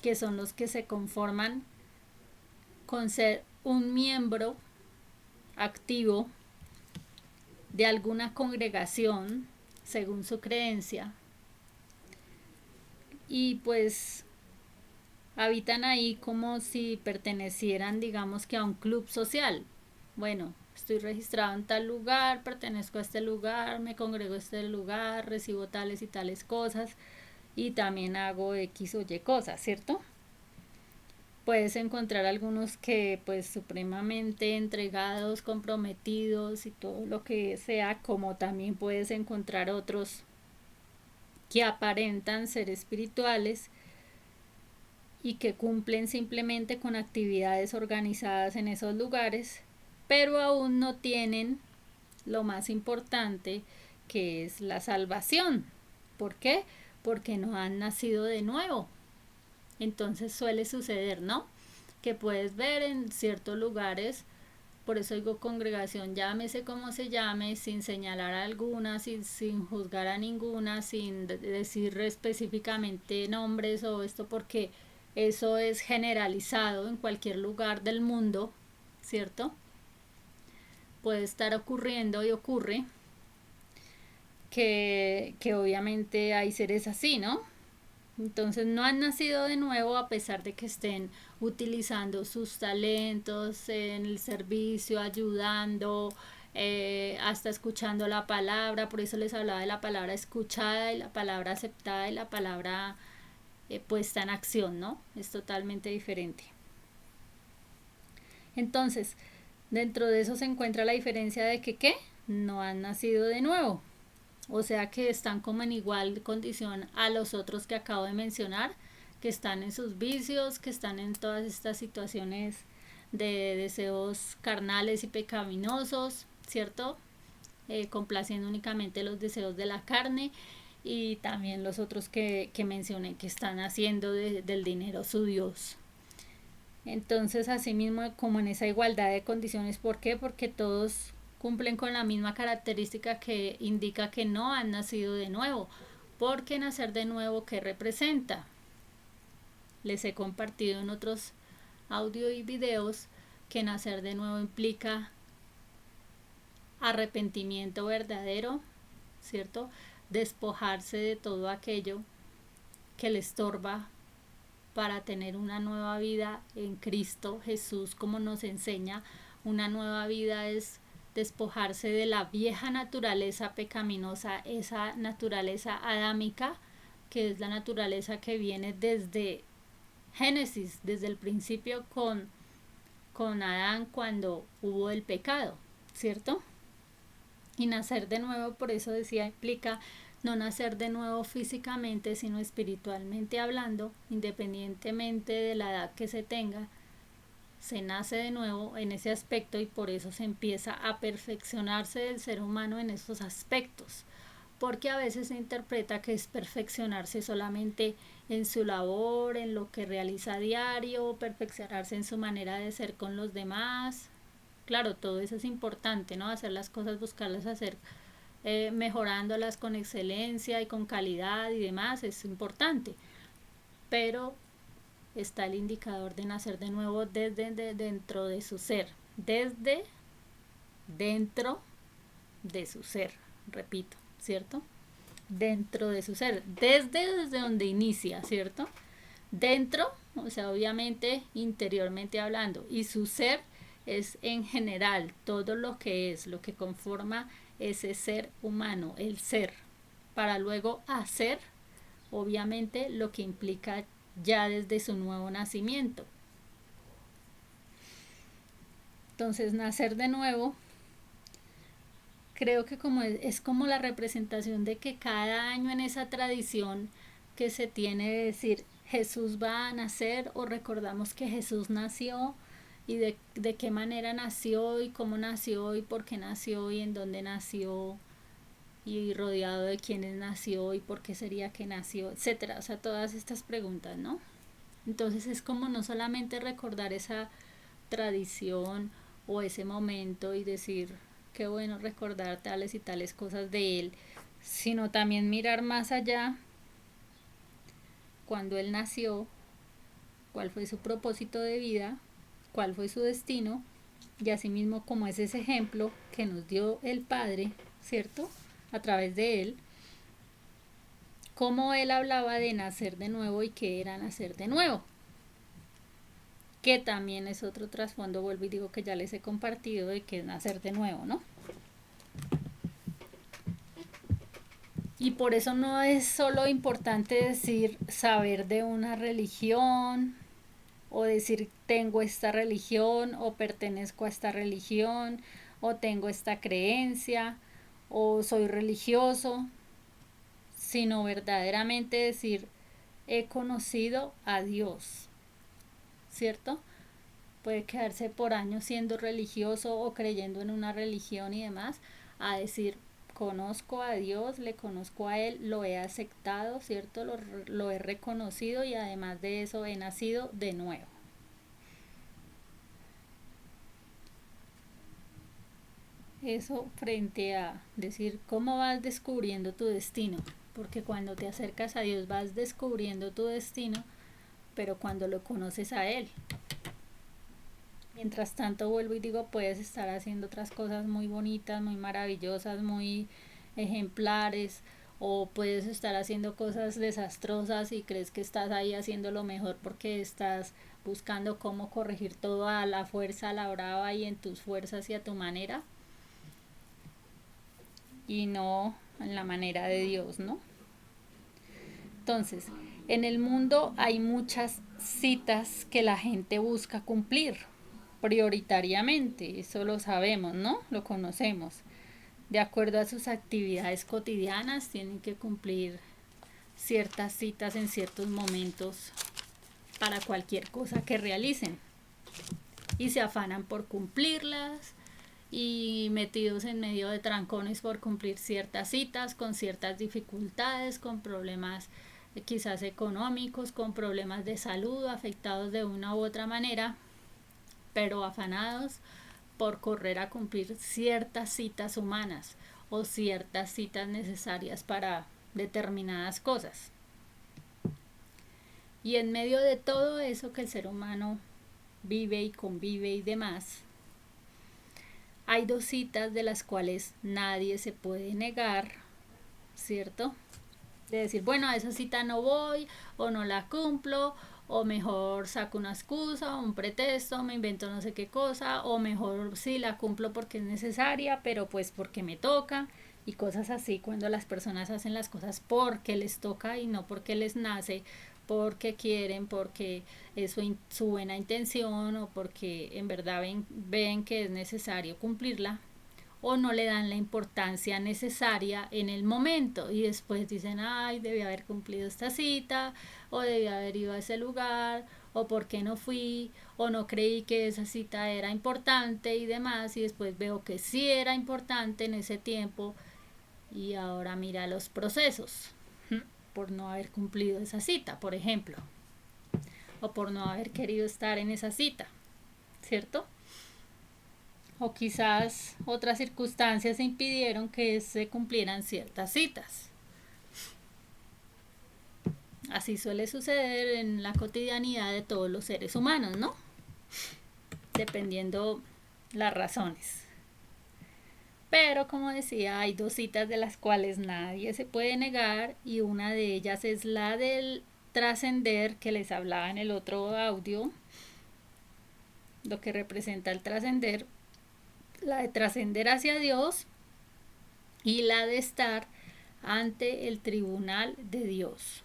que son los que se conforman con ser un miembro activo de alguna congregación según su creencia y pues habitan ahí como si pertenecieran, digamos, que a un club social. Bueno, estoy registrado en tal lugar, pertenezco a este lugar, me congrego a este lugar, recibo tales y tales cosas y también hago X o Y cosas, ¿cierto? Puedes encontrar algunos que pues supremamente entregados, comprometidos y todo lo que sea, como también puedes encontrar otros que aparentan ser espirituales y que cumplen simplemente con actividades organizadas en esos lugares, pero aún no tienen lo más importante, que es la salvación. ¿Por qué? Porque no han nacido de nuevo. Entonces suele suceder, ¿no? Que puedes ver en ciertos lugares, por eso digo congregación, llámese como se llame, sin señalar a alguna, sin juzgar a ninguna, sin decir específicamente nombres o esto, porque eso es generalizado en cualquier lugar del mundo, ¿cierto? Puede estar ocurriendo y ocurre que obviamente hay seres así, ¿no? Entonces no han nacido de nuevo a pesar de que estén utilizando sus talentos en el servicio, ayudando, hasta escuchando la palabra. Por eso les hablaba de la palabra escuchada y la palabra aceptada y la palabra puesta en acción, ¿no? Es totalmente diferente. Entonces, dentro de eso se encuentra la diferencia de que ¿qué? No han nacido de nuevo. O sea que están como en igual condición a los otros que acabo de mencionar, que están en sus vicios, que están en todas estas situaciones de deseos carnales y pecaminosos, ¿cierto? Complaciendo únicamente los deseos de la carne y también los otros que mencioné que están haciendo del dinero su Dios. Entonces, asimismo, como en esa igualdad de condiciones, ¿por qué? Porque todos cumplen con la misma característica que indica que no han nacido de nuevo. Porque nacer de nuevo, ¿qué representa? Les he compartido en otros audio y videos que nacer de nuevo implica arrepentimiento verdadero, ¿cierto? Despojarse de todo aquello que le estorba para tener una nueva vida en Cristo Jesús, como nos enseña. Una nueva vida es despojarse de la vieja naturaleza pecaminosa, esa naturaleza adámica, que es la naturaleza que viene desde Génesis, desde el principio con Adán cuando hubo el pecado, ¿cierto? Y nacer de nuevo, por eso decía, implica no nacer de nuevo físicamente, sino espiritualmente hablando, independientemente de la edad que se tenga, se nace de nuevo en ese aspecto y por eso se empieza a perfeccionarse el ser humano en esos aspectos, porque a veces se interpreta que es perfeccionarse solamente en su labor, en lo que realiza a diario, perfeccionarse en su manera de ser con los demás. Claro, todo eso es importante, ¿no? Hacer las cosas, buscarlas hacer mejorándolas con excelencia y con calidad y demás, es importante. Pero está el indicador de nacer de nuevo desde dentro de su ser, desde dentro de su ser, repito, ¿cierto? Dentro de su ser, desde donde inicia, ¿cierto? Dentro, o sea, obviamente interiormente hablando, y su ser es en general todo lo que es, lo que conforma ese ser humano, el ser. para luego hacer, obviamente, lo que implica ya desde su nuevo nacimiento. Entonces, nacer de nuevo, creo que es como la representación de que cada año en esa tradición que se tiene de decir Jesús va a nacer, o recordamos que Jesús nació y de qué manera nació y cómo nació y por qué nació y en dónde nació y rodeado de quiénes nació y por qué sería que nació, etcétera. O sea, todas estas preguntas, ¿no? Entonces es como no solamente recordar esa tradición o ese momento y decir qué bueno recordar tales y tales cosas de él, sino también mirar más allá, cuando él nació, cuál fue su propósito de vida, cuál fue su destino, y asimismo como es ese ejemplo que nos dio el Padre, ¿cierto? A través de él, cómo él hablaba de nacer de nuevo y qué era nacer de nuevo, que también es otro trasfondo, vuelvo y digo que ya les he compartido de qué es nacer de nuevo, ¿no? Y por eso no es solo importante decir saber de una religión o decir tengo esta religión o pertenezco a esta religión o tengo esta creencia o soy religioso, sino verdaderamente decir he conocido a Dios, ¿cierto? Puede quedarse por años siendo religioso o creyendo en una religión y demás, a decir conozco a Dios, le conozco a Él, lo he aceptado, ¿cierto? Lo he reconocido y además de eso he nacido de nuevo. Eso frente a decir cómo vas descubriendo tu destino, porque cuando te acercas a Dios vas descubriendo tu destino, pero cuando lo conoces a Él. Mientras tanto, vuelvo y digo, puedes estar haciendo otras cosas muy bonitas, muy maravillosas, muy ejemplares, o puedes estar haciendo cosas desastrosas y crees que estás ahí haciendo lo mejor porque estás buscando cómo corregir todo a la fuerza, a la brava y en tus fuerzas y a tu manera, y no en la manera de Dios, ¿no? Entonces, en el mundo hay muchas citas que la gente busca cumplir prioritariamente, eso lo sabemos, ¿no? Lo conocemos. De acuerdo a sus actividades cotidianas, tienen que cumplir ciertas citas en ciertos momentos para cualquier cosa que realicen. Y se afanan por cumplirlas y metidos en medio de trancones por cumplir ciertas citas, con ciertas dificultades, con problemas quizás económicos, con problemas de salud, afectados de una u otra manera, pero afanados por correr a cumplir ciertas citas humanas o ciertas citas necesarias para determinadas cosas. Y en medio de todo eso que el ser humano vive y convive y demás, hay dos citas de las cuales nadie se puede negar, ¿cierto? De decir, bueno, a esa cita no voy o no la cumplo, o mejor saco una excusa o un pretexto, me invento no sé qué cosa, o mejor sí la cumplo porque es necesaria, pero pues porque me toca, y cosas así, cuando las personas hacen las cosas porque les toca y no porque les nace, porque quieren, porque es su buena intención o porque en verdad ven que es necesario cumplirla, o no le dan la importancia necesaria en el momento y después dicen, ay, debí haber cumplido esta cita, o debí haber ido a ese lugar, o por qué no fui, o no creí que esa cita era importante y demás, y después veo que sí era importante en ese tiempo y ahora mira los procesos por no haber cumplido esa cita, por ejemplo, o por no haber querido estar en esa cita, ¿cierto? O quizás otras circunstancias impidieron que se cumplieran ciertas citas. Así suele suceder en la cotidianidad de todos los seres humanos, ¿no? Dependiendo las razones. Pero como decía, hay dos citas de las cuales nadie se puede negar, y una de ellas es la del trascender que les hablaba en el otro audio, lo que representa el trascender, la de trascender hacia Dios y la de estar ante el tribunal de Dios.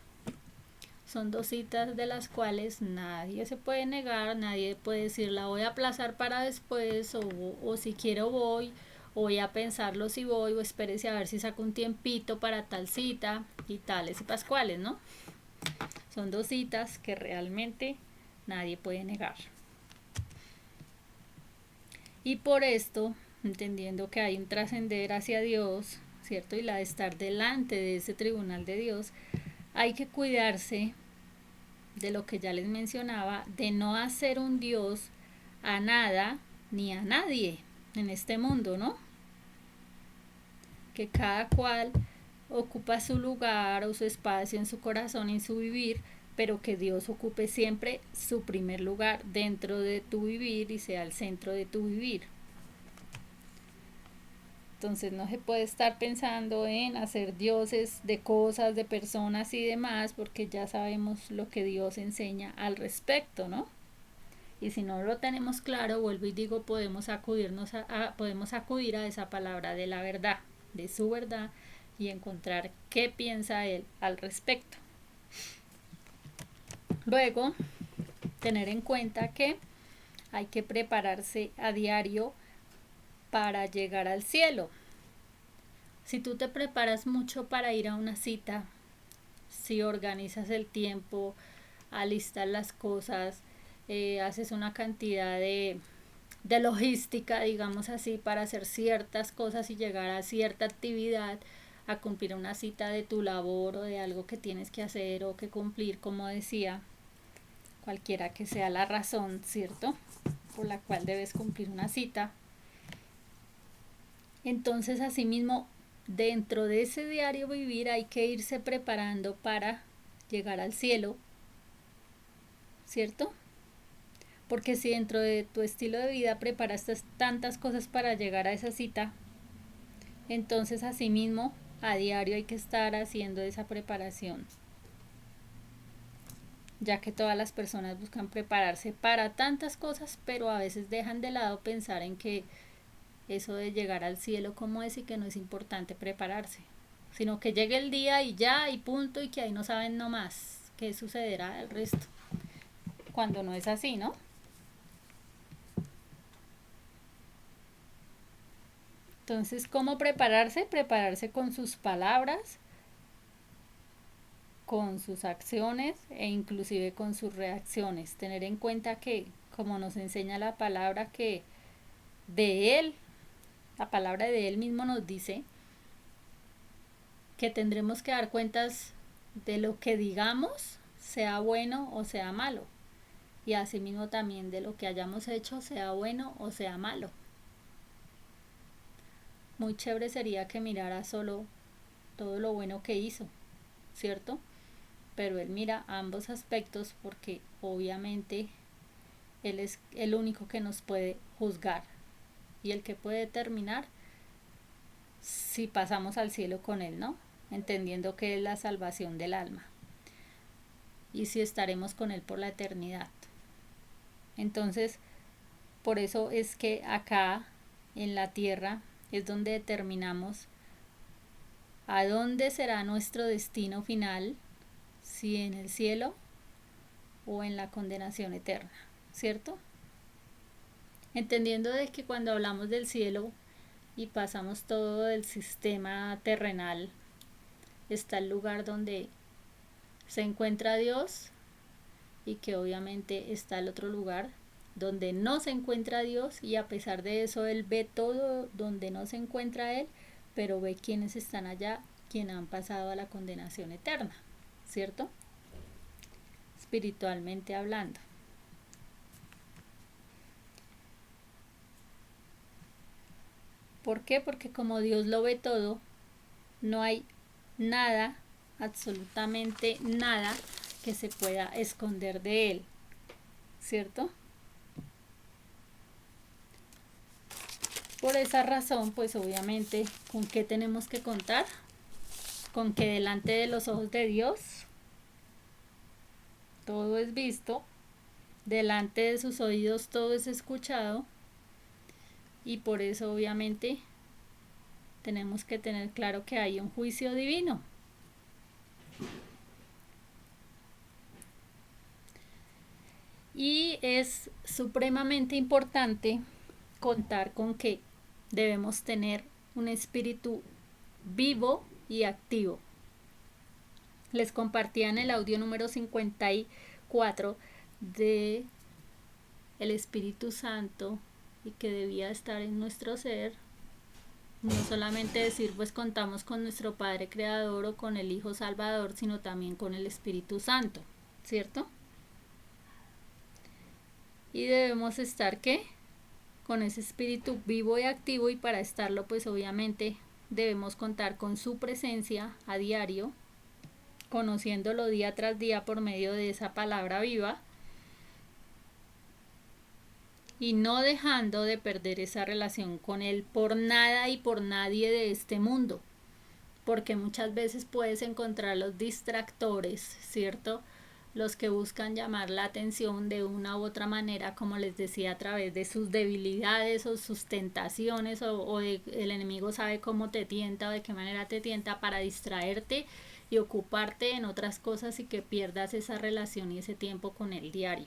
Son 2 citas de las cuales nadie se puede negar, nadie puede decir la voy a aplazar para después, o si quiero voy, o voy a pensarlo si voy, o espérese a ver si saco un tiempito para tal cita, y tales y pascuales, ¿no? Son 2 citas que realmente nadie puede negar. Y por esto, entendiendo que hay un trascender hacia Dios, ¿cierto? Y la de estar delante de ese tribunal de Dios, hay que cuidarse de lo que ya les mencionaba, de no hacer un Dios a nada ni a nadie en este mundo, ¿no? Que cada cual ocupa su lugar o su espacio en su corazón, en su vivir, pero que Dios ocupe siempre su primer lugar dentro de tu vivir y sea el centro de tu vivir. Entonces no se puede estar pensando en hacer dioses de cosas, de personas y demás, porque ya sabemos lo que Dios enseña al respecto, ¿no? Y si no lo tenemos claro, vuelvo y digo, podemos acudir a esa palabra de la verdad, de su verdad, y encontrar qué piensa Él al respecto. Luego, tener en cuenta que hay que prepararse a diario para llegar al cielo. Si tú te preparas mucho para ir a una cita, si organizas el tiempo, alistas las cosas, haces una cantidad de logística, digamos así, para hacer ciertas cosas y llegar a cierta actividad, a cumplir una cita de tu labor o de algo que tienes que hacer o que cumplir, como decía, cualquiera que sea la razón, ¿cierto?, por la cual debes cumplir una cita. Entonces, asimismo, dentro de ese diario vivir hay que irse preparando para llegar al cielo, ¿cierto? Porque si dentro de tu estilo de vida preparaste tantas cosas para llegar a esa cita, entonces asimismo a diario hay que estar haciendo esa preparación, ya que todas las personas buscan prepararse para tantas cosas, pero a veces dejan de lado pensar en que eso de llegar al cielo como es y que no es importante prepararse, sino que llegue el día y ya y punto, y que ahí no saben nomás qué sucederá el resto, cuando no es así, ¿no? Entonces, ¿cómo prepararse? Prepararse con sus palabras, con sus acciones e inclusive con sus reacciones. Tener en cuenta que, como nos enseña la palabra, que de Él, la palabra de Él mismo nos dice que tendremos que dar cuentas de lo que digamos, sea bueno o sea malo. Y asimismo también de lo que hayamos hecho, sea bueno o sea malo. Muy chévere sería que mirara solo todo lo bueno que hizo, ¿cierto? Pero Él mira ambos aspectos porque obviamente Él es el único que nos puede juzgar y el que puede determinar si pasamos al cielo con Él, ¿no? Entendiendo que es la salvación del alma y si estaremos con Él por la eternidad. Entonces, por eso es que acá en la tierra es donde determinamos a dónde será nuestro destino final, si en el cielo o en la condenación eterna, ¿cierto? Entendiendo de que cuando hablamos del cielo y pasamos todo el sistema terrenal, está el lugar donde se encuentra Dios, y que obviamente está el otro lugar donde no se encuentra Dios, y a pesar de eso Él ve todo donde no se encuentra Él, pero ve quienes están allá, quienes han pasado a la condenación eterna, ¿cierto? Espiritualmente hablando. ¿Por qué? Porque como Dios lo ve todo, no hay nada, absolutamente nada, que se pueda esconder de Él, ¿cierto? Por esa razón, pues obviamente, ¿con qué tenemos que contar? Con que delante de los ojos de Dios todo es visto, delante de sus oídos todo es escuchado, y por eso obviamente tenemos que tener claro que hay un juicio divino. Y es supremamente importante contar con que debemos tener un espíritu vivo y activo. Les compartía en el audio número 54 de el Espíritu Santo y que debía estar en nuestro ser. No solamente decir pues contamos con nuestro Padre Creador o con el Hijo Salvador, sino también con el Espíritu Santo, ¿cierto? Y debemos estar ¿qué? Con ese espíritu vivo y activo, y para estarlo pues obviamente debemos contar con su presencia a diario, conociéndolo día tras día por medio de esa palabra viva y no dejando de perder esa relación con él por nada y por nadie de este mundo, porque muchas veces puedes encontrar los distractores, ¿cierto? Los que buscan llamar la atención de una u otra manera, como les decía, a través de sus debilidades o sus tentaciones, el enemigo sabe cómo te tienta o de qué manera te tienta para distraerte y ocuparte en otras cosas y que pierdas esa relación y ese tiempo con el diario.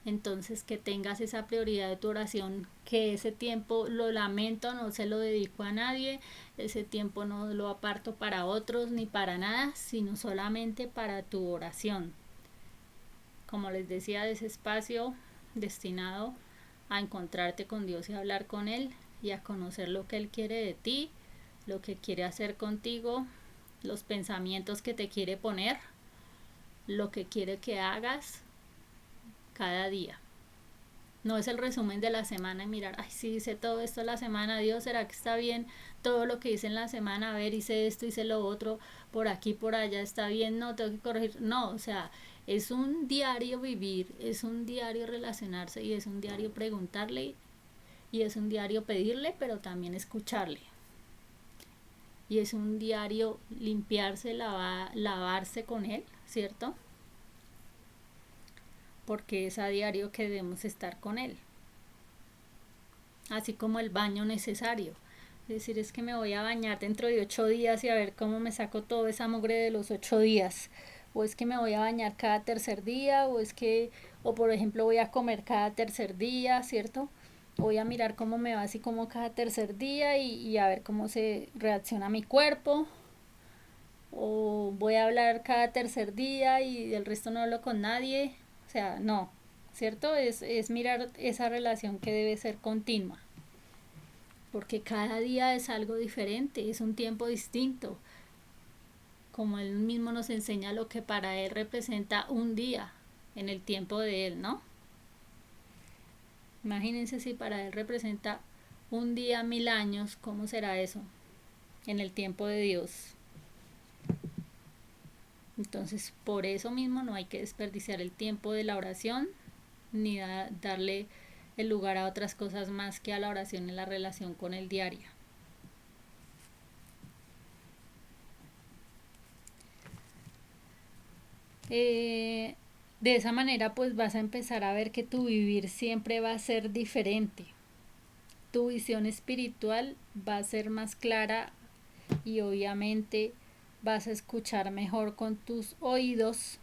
Entonces, que tengas esa prioridad de tu oración, que ese tiempo, lo lamento, no se lo dedico a nadie, ese tiempo no lo aparto para otros ni para nada, sino solamente para tu oración. Como les decía, de ese espacio destinado a encontrarte con Dios y a hablar con Él y a conocer lo que Él quiere de ti, lo que quiere hacer contigo, los pensamientos que te quiere poner, lo que quiere que hagas cada día. No es el resumen de la semana y mirar, ay, sí, hice todo esto la semana, Dios, ¿será que está bien todo lo que hice en la semana? A ver, hice esto, hice lo otro, por aquí, por allá, está bien, no, tengo que corregir. No, o sea, es un diario vivir, es un diario relacionarse y es un diario preguntarle y es un diario pedirle, pero también escucharle. Y es un diario limpiarse, lavarse con él, ¿cierto? Porque es a diario que debemos estar con él, así como el baño necesario. Es decir, es que me voy a bañar dentro de 8 días y a ver cómo me saco toda esa mugre de los 8 días, o es que me voy a bañar cada tercer día, o por ejemplo voy a comer cada tercer día, ¿cierto? Voy a mirar cómo me va así como cada tercer día y a ver cómo se reacciona mi cuerpo, o voy a hablar cada tercer día y del resto no hablo con nadie. O sea, no, ¿cierto? Es mirar esa relación que debe ser continua, porque cada día es algo diferente, es un tiempo distinto, como él mismo nos enseña lo que para él representa un día en el tiempo de él, ¿no? Imagínense si para él representa un día 1000 años, ¿cómo será eso en el tiempo de Dios? Entonces, por eso mismo no hay que desperdiciar el tiempo de la oración ni darle el lugar a otras cosas más que a la oración en la relación con el diario. De esa manera pues vas a empezar a ver que tu vivir siempre va a ser diferente. Tu visión espiritual va a ser más clara y obviamente vas a escuchar mejor con tus oídos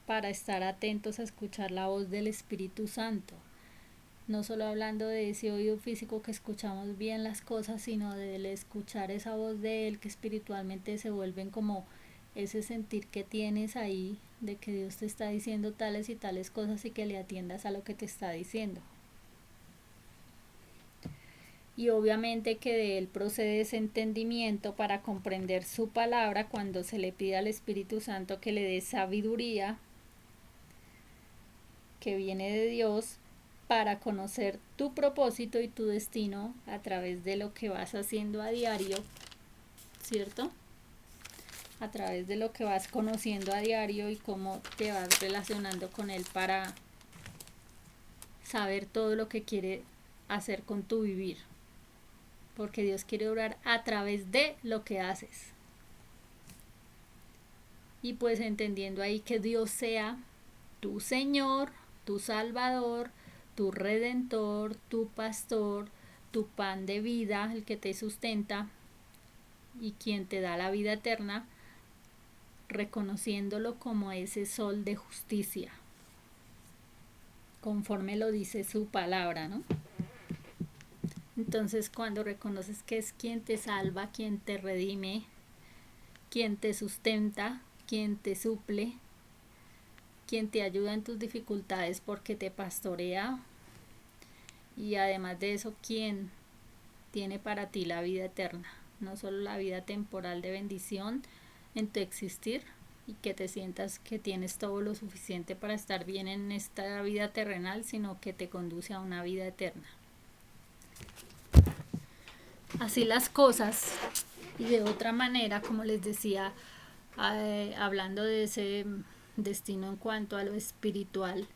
para estar atentos a escuchar la voz del Espíritu Santo. No solo hablando de ese oído físico que escuchamos bien las cosas, sino de escuchar esa voz de Él, que espiritualmente se vuelven como ese sentir que tienes ahí de que Dios te está diciendo tales y tales cosas y que le atiendas a lo que te está diciendo. Y obviamente que de Él procede ese entendimiento para comprender su palabra cuando se le pide al Espíritu Santo que le dé sabiduría que viene de Dios para conocer tu propósito y tu destino a través de lo que vas haciendo a diario, ¿cierto? A través de lo que vas conociendo a diario y cómo te vas relacionando con Él para saber todo lo que quiere hacer con tu vivir. Porque Dios quiere obrar a través de lo que haces. Y pues entendiendo ahí que Dios sea tu Señor, tu Salvador, tu Redentor, tu Pastor, tu pan de vida, el que te sustenta, y quien te da la vida eterna, reconociéndolo como ese sol de justicia, conforme lo dice su palabra, ¿no? Entonces, cuando reconoces que es quien te salva, quien te redime, quien te sustenta, quien te suple, quien te ayuda en tus dificultades porque te pastorea, y además de eso, quien tiene para ti la vida eterna, no solo la vida temporal de bendición en tu existir y que te sientas que tienes todo lo suficiente para estar bien en esta vida terrenal, sino que te conduce a una vida eterna. Así las cosas, y de otra manera, como les decía, hablando de ese destino en cuanto a lo espiritual,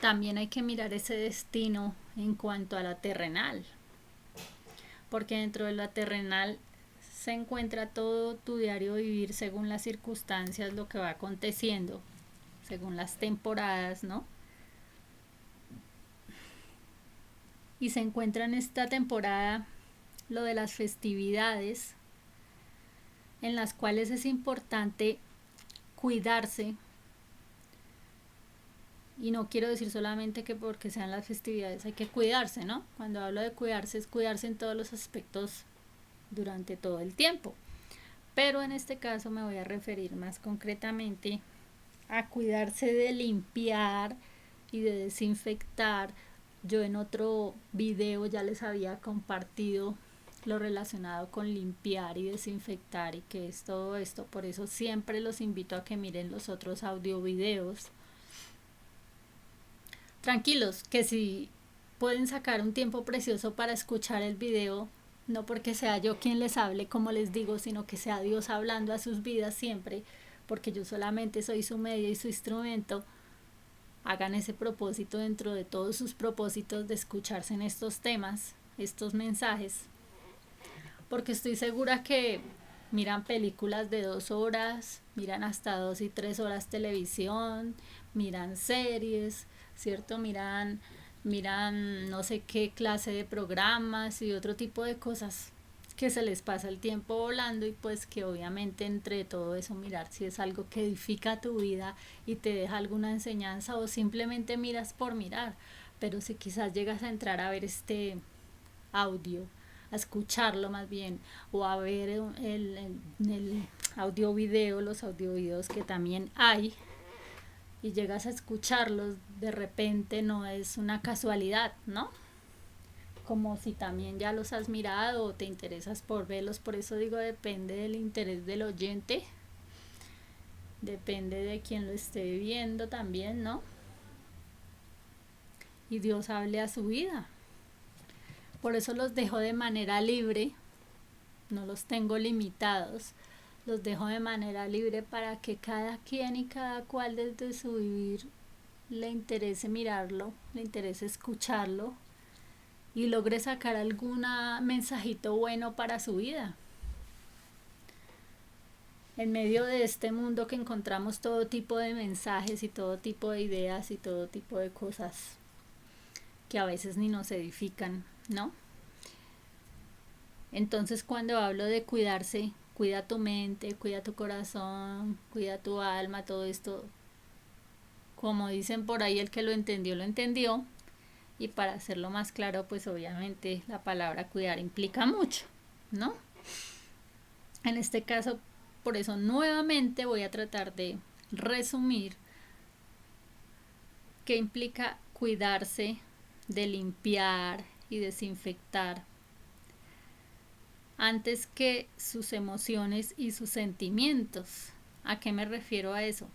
también hay que mirar ese destino en cuanto a lo terrenal, porque dentro de lo terrenal se encuentra todo tu diario vivir según las circunstancias, lo que va aconteciendo, según las temporadas, ¿no? Y se encuentra en esta temporada lo de las festividades, en las cuales es importante cuidarse. Y no quiero decir solamente que porque sean las festividades hay que cuidarse, ¿no? Cuando hablo de cuidarse, es cuidarse en todos los aspectos durante todo el tiempo. Pero en este caso me voy a referir más concretamente a cuidarse de limpiar y de desinfectar. Yo en otro video ya les había compartido lo relacionado con limpiar y desinfectar y que es todo esto. Por eso siempre los invito a que miren los otros audio videos. Tranquilos, que si pueden sacar un tiempo precioso para escuchar el video, no porque sea yo quien les hable, como les digo, sino que sea Dios hablando a sus vidas siempre, porque yo solamente soy su medio y su instrumento. Hagan ese propósito dentro de todos sus propósitos de escucharse en estos temas, estos mensajes, porque estoy segura que miran películas de 2 horas, miran hasta 2 y 3 horas televisión, miran series, ¿cierto? Miran no sé qué clase de programas y otro tipo de cosas que se les pasa el tiempo volando, y pues que obviamente entre todo eso mirar si es algo que edifica tu vida y te deja alguna enseñanza, o simplemente miras por mirar. Pero si quizás llegas a entrar a ver este audio, a escucharlo más bien, o a ver el audio video, los audio videos que también hay, y llegas a escucharlos, de repente no es una casualidad, ¿no? Como si también ya los has mirado o te interesas por verlos. Por eso digo, depende del interés del oyente, depende de quien lo esté viendo también, ¿no? Y Dios hable a su vida. Por eso los dejo de manera libre, no los tengo limitados, los dejo de manera libre para que cada quien y cada cual desde su vivir le interese mirarlo, le interese escucharlo y logre sacar algún mensajito bueno para su vida. En medio de este mundo que encontramos todo tipo de mensajes y todo tipo de ideas y todo tipo de cosas que a veces ni nos edifican, ¿no? Entonces, cuando hablo de cuidarse, cuida tu mente, cuida tu corazón, cuida tu alma, todo esto, como dicen por ahí, el que lo entendió. Y para hacerlo más claro, pues obviamente la palabra cuidar implica mucho, ¿no? En este caso, por eso nuevamente voy a tratar de resumir qué implica cuidarse, de limpiar y desinfectar, antes que sus emociones y sus sentimientos. ¿A qué me refiero a eso?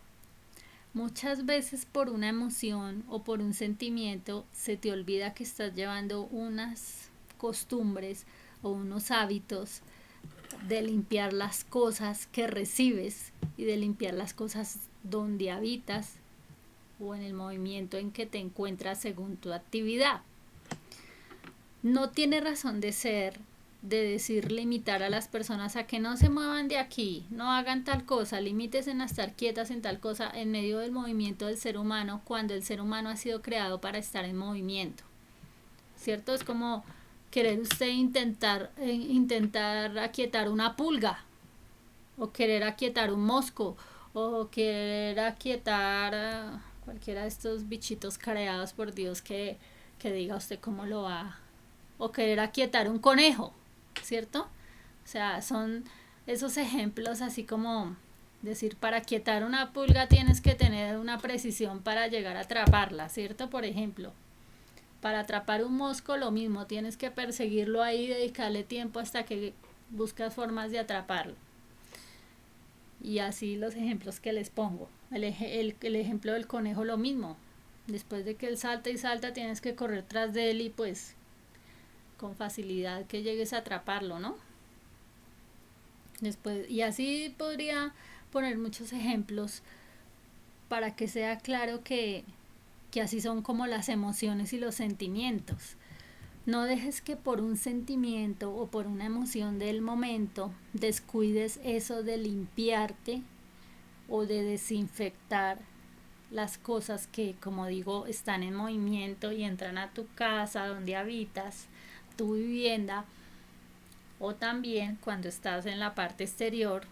Muchas veces por una emoción o por un sentimiento se te olvida que estás llevando unas costumbres o unos hábitos de limpiar las cosas que recibes y de limpiar las cosas donde habitas o en el movimiento en que te encuentras según tu actividad. No tiene razón de ser de decir limitar a las personas a que no se muevan de aquí, no hagan tal cosa, limítense a estar quietas en tal cosa en medio del movimiento del ser humano, cuando el ser humano ha sido creado para estar en movimiento, ¿cierto? Es como querer usted intentar aquietar una pulga, o querer aquietar un mosco, o querer aquietar cualquiera de estos bichitos creados por Dios que diga usted cómo lo va, o querer aquietar un conejo, ¿cierto? O sea, son esos ejemplos así como decir, para aquietar una pulga tienes que tener una precisión para llegar a atraparla, ¿cierto? Por ejemplo, para atrapar un mosco lo mismo, tienes que perseguirlo ahí, dedicarle tiempo hasta que buscas formas de atraparlo. Y así los ejemplos que les pongo. El ejemplo del conejo lo mismo. Después de que él salta y salta, tienes que correr tras de él y pues con facilidad que llegues a atraparlo, ¿no? Después, y así podría poner muchos ejemplos para que sea claro que así son como las emociones y los sentimientos. No dejes que por un sentimiento o por una emoción del momento descuides eso de limpiarte o de desinfectar las cosas que, como digo, están en movimiento y entran a tu casa donde habitas, tu vivienda, o también cuando estás en la parte exterior,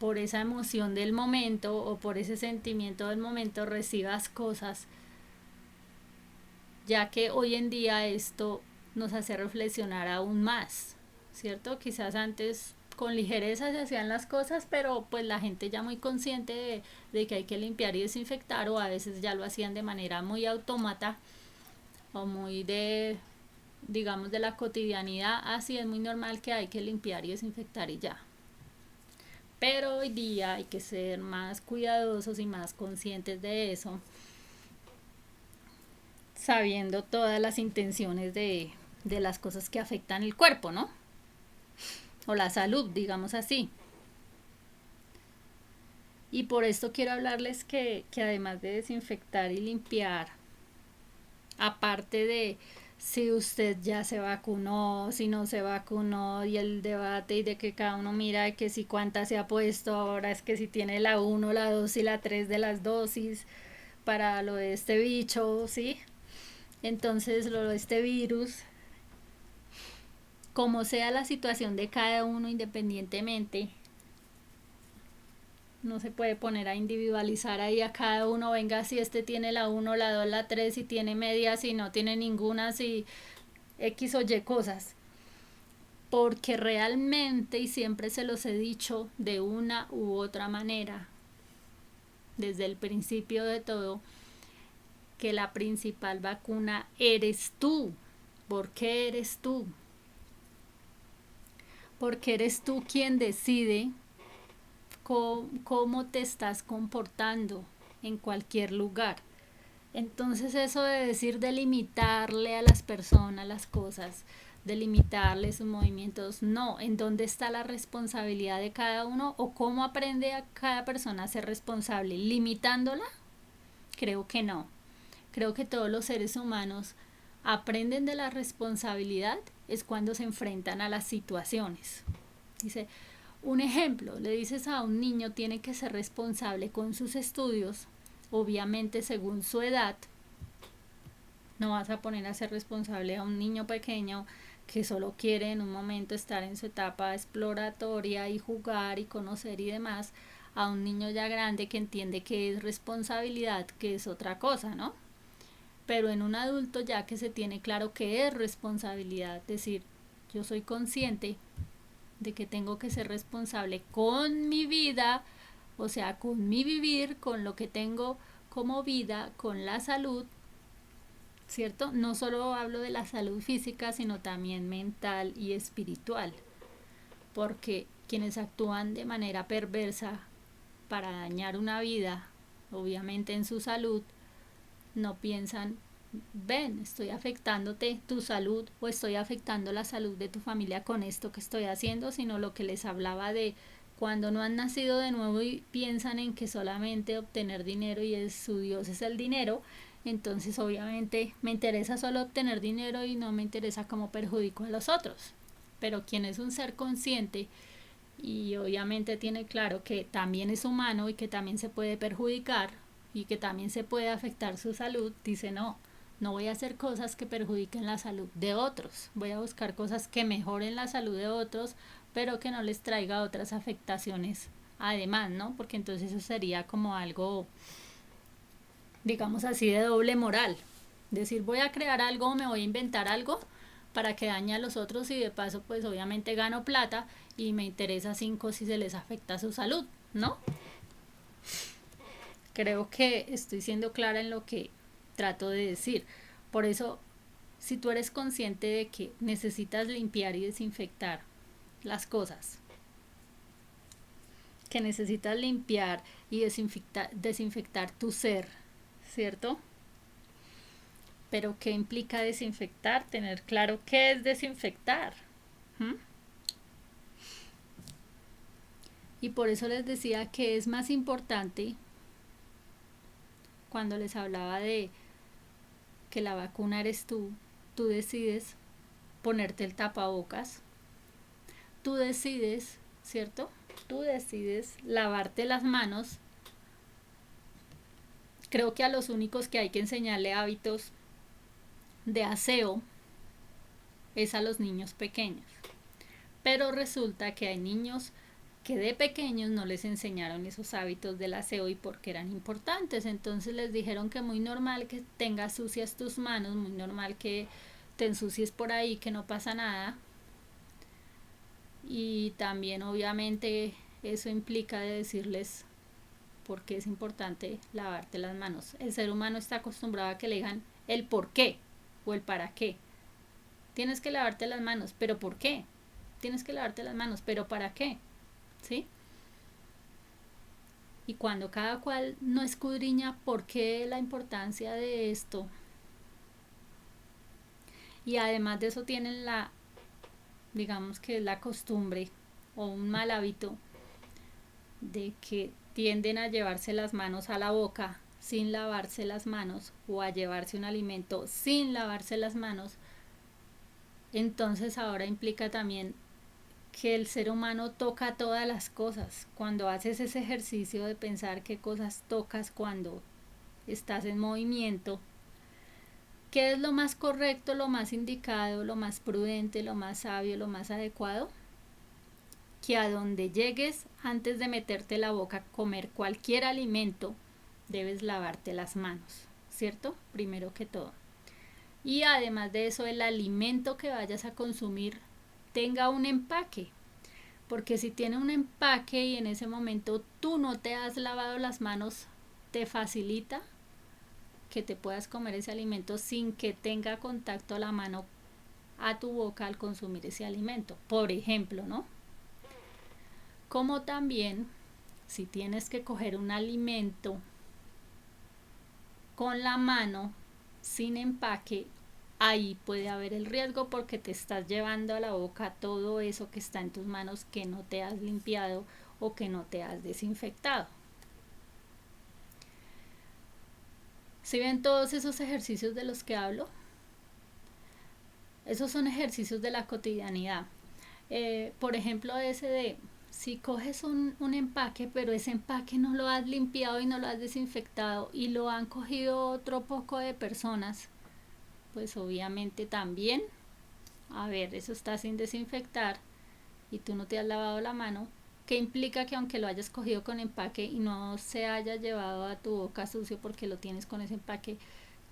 por esa emoción del momento o por ese sentimiento del momento recibas cosas, ya que hoy en día esto nos hace reflexionar aún más, ¿cierto? Quizás antes con ligereza se hacían las cosas, pero pues la gente ya muy consciente de que hay que limpiar y desinfectar, o a veces ya lo hacían de manera muy autómata o muy de, digamos, de la cotidianidad. Así es muy normal que hay que limpiar y desinfectar y ya. Pero hoy día hay que ser más cuidadosos y más conscientes de eso, sabiendo todas las intenciones de las cosas que afectan el cuerpo, ¿no? O la salud, digamos así. Y por esto quiero hablarles que además de desinfectar y limpiar, aparte de si usted ya se vacunó, si no se vacunó, y el debate y de que cada uno mira de que si cuánta se ha puesto, ahora es que si tiene la 1, la 2 y la 3 de las dosis para lo de este bicho, ¿sí? Entonces lo de este virus, como sea la situación de cada uno independientemente, no se puede poner a individualizar ahí a cada uno, venga si este tiene la 1, la 2, la 3, si tiene media, si no tiene ninguna, si X o Y cosas. Porque realmente, y siempre se los he dicho de una u otra manera, desde el principio de todo, que la principal vacuna eres tú. ¿Por qué eres tú? Porque eres tú quien decide cómo te estás comportando en cualquier lugar. Entonces eso de decir de limitarle a las personas las cosas, de limitarle sus movimientos, no, ¿en dónde está la responsabilidad de cada uno o cómo aprende a cada persona a ser responsable? ¿Limitándola? Creo que no. Creo que todos los seres humanos aprenden de la responsabilidad es cuando se enfrentan a las situaciones. Dice, un ejemplo, le dices a un niño tiene que ser responsable con sus estudios, obviamente según su edad. No vas a poner a ser responsable a un niño pequeño que solo quiere en un momento estar en su etapa exploratoria y jugar y conocer y demás, a un niño ya grande que entiende que es responsabilidad, que es otra cosa, ¿no? Pero en un adulto ya que se tiene claro que es responsabilidad, es decir, yo soy consciente de que tengo que ser responsable con mi vida, o sea, con mi vivir, con lo que tengo como vida, con la salud, ¿cierto? No solo hablo de la salud física, sino también mental y espiritual, porque quienes actúan de manera perversa para dañar una vida, obviamente en su salud, no piensan, ven, estoy afectándote tu salud o estoy afectando la salud de tu familia con esto que estoy haciendo, sino lo que les hablaba de cuando no han nacido de nuevo y piensan en que solamente obtener dinero y su Dios es el dinero, entonces obviamente me interesa solo obtener dinero y no me interesa cómo perjudico a los otros. Pero quien es un ser consciente y obviamente tiene claro que también es humano y que también se puede perjudicar y que también se puede afectar su salud, dice no, No voy a hacer cosas que perjudiquen la salud de otros. Voy a buscar cosas que mejoren la salud de otros, pero que no les traiga otras afectaciones además, ¿no? Porque entonces eso sería como algo, digamos así, de doble moral. Decir, voy a crear algo, me voy a inventar algo para que dañe a los otros y de paso pues obviamente gano plata y me interesa cinco si se les afecta su salud, ¿no? Creo que estoy siendo clara en lo que trato de decir. Por eso, si tú eres consciente de que necesitas limpiar y desinfectar las cosas, que necesitas limpiar y desinfectar tu ser, ¿cierto? Pero ¿qué implica desinfectar? Tener claro qué es desinfectar. ¿Mm? Y por eso les decía que es más importante cuando les hablaba de que la vacuna eres tú decides ponerte el tapabocas, tú decides, ¿cierto? Tú decides lavarte las manos. Creo que a los únicos que hay que enseñarle hábitos de aseo es a los niños pequeños. Pero resulta que hay niños que de pequeños no les enseñaron esos hábitos del aseo y porque eran importantes. Entonces les dijeron que muy normal que tengas sucias tus manos, muy normal que te ensucies por ahí, que no pasa nada. Y también obviamente eso implica de decirles por qué es importante lavarte las manos. El ser humano está acostumbrado a que le digan el por qué o el para qué. Tienes que lavarte las manos, pero ¿por qué? Tienes que lavarte las manos, pero ¿para qué? ¿Sí? Y cuando cada cual no escudriña por qué la importancia de esto, y además de eso tienen la, digamos que la costumbre o un mal hábito de que tienden a llevarse las manos a la boca sin lavarse las manos o a llevarse un alimento sin lavarse las manos, entonces ahora implica también que el ser humano toca todas las cosas. Cuando haces ese ejercicio de pensar qué cosas tocas cuando estás en movimiento, qué es lo más correcto, lo más indicado, lo más prudente, lo más sabio, lo más adecuado, que a donde llegues antes de meterte la boca a comer cualquier alimento, debes lavarte las manos, ¿cierto? Primero que todo. Y además de eso, el alimento que vayas a consumir tenga un empaque, porque si tiene un empaque y en ese momento tú no te has lavado las manos, te facilita que te puedas comer ese alimento sin que tenga contacto la mano a tu boca al consumir ese alimento, por ejemplo, ¿no? Como también si tienes que coger un alimento con la mano sin empaque, ahí puede haber el riesgo porque te estás llevando a la boca todo eso que está en tus manos que no te has limpiado o que no te has desinfectado. ¿Sí ven todos esos ejercicios de los que hablo? Esos son ejercicios de la cotidianidad. Por ejemplo, ese de si coges un empaque, pero ese empaque no lo has limpiado y no lo has desinfectado y lo han cogido otro poco de personas, pues obviamente también, a ver, eso está sin desinfectar y tú no te has lavado la mano, que implica que aunque lo hayas cogido con empaque y no se haya llevado a tu boca sucio porque lo tienes con ese empaque,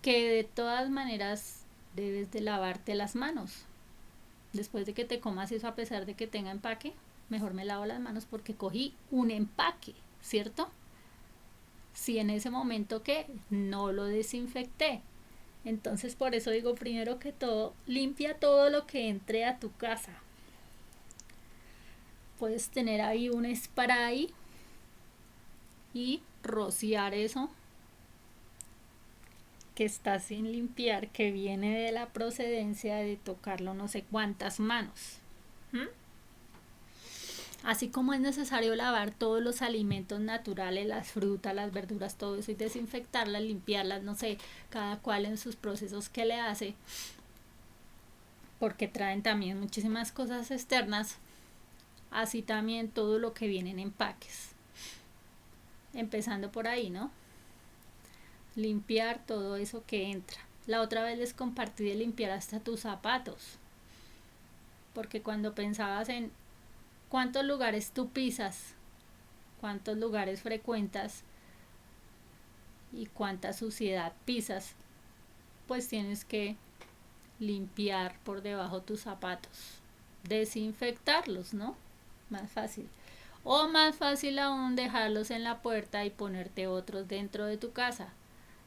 que de todas maneras debes de lavarte las manos. Después de que te comas eso, a pesar de que tenga empaque, mejor me lavo las manos porque cogí un empaque, ¿cierto? Si en ese momento que no lo desinfecté. Entonces por eso digo, primero que todo, limpia todo lo que entre a tu casa. Puedes tener ahí un spray y rociar eso que está sin limpiar, que viene de la procedencia de tocarlo no sé cuántas manos. ¿Mm? Así como es necesario lavar todos los alimentos naturales, las frutas, las verduras, todo eso y desinfectarlas, limpiarlas, no sé, cada cual en sus procesos que le hace, porque traen también muchísimas cosas externas, así también todo lo que viene en empaques. Empezando por ahí, ¿no? Limpiar todo eso que entra. La otra vez les compartí de limpiar hasta tus zapatos, porque cuando pensabas en cuántos lugares tú pisas, cuántos lugares frecuentas y cuánta suciedad pisas, pues tienes que limpiar por debajo tus zapatos, desinfectarlos, ¿no? Más fácil. O más fácil aún, dejarlos en la puerta y ponerte otros dentro de tu casa.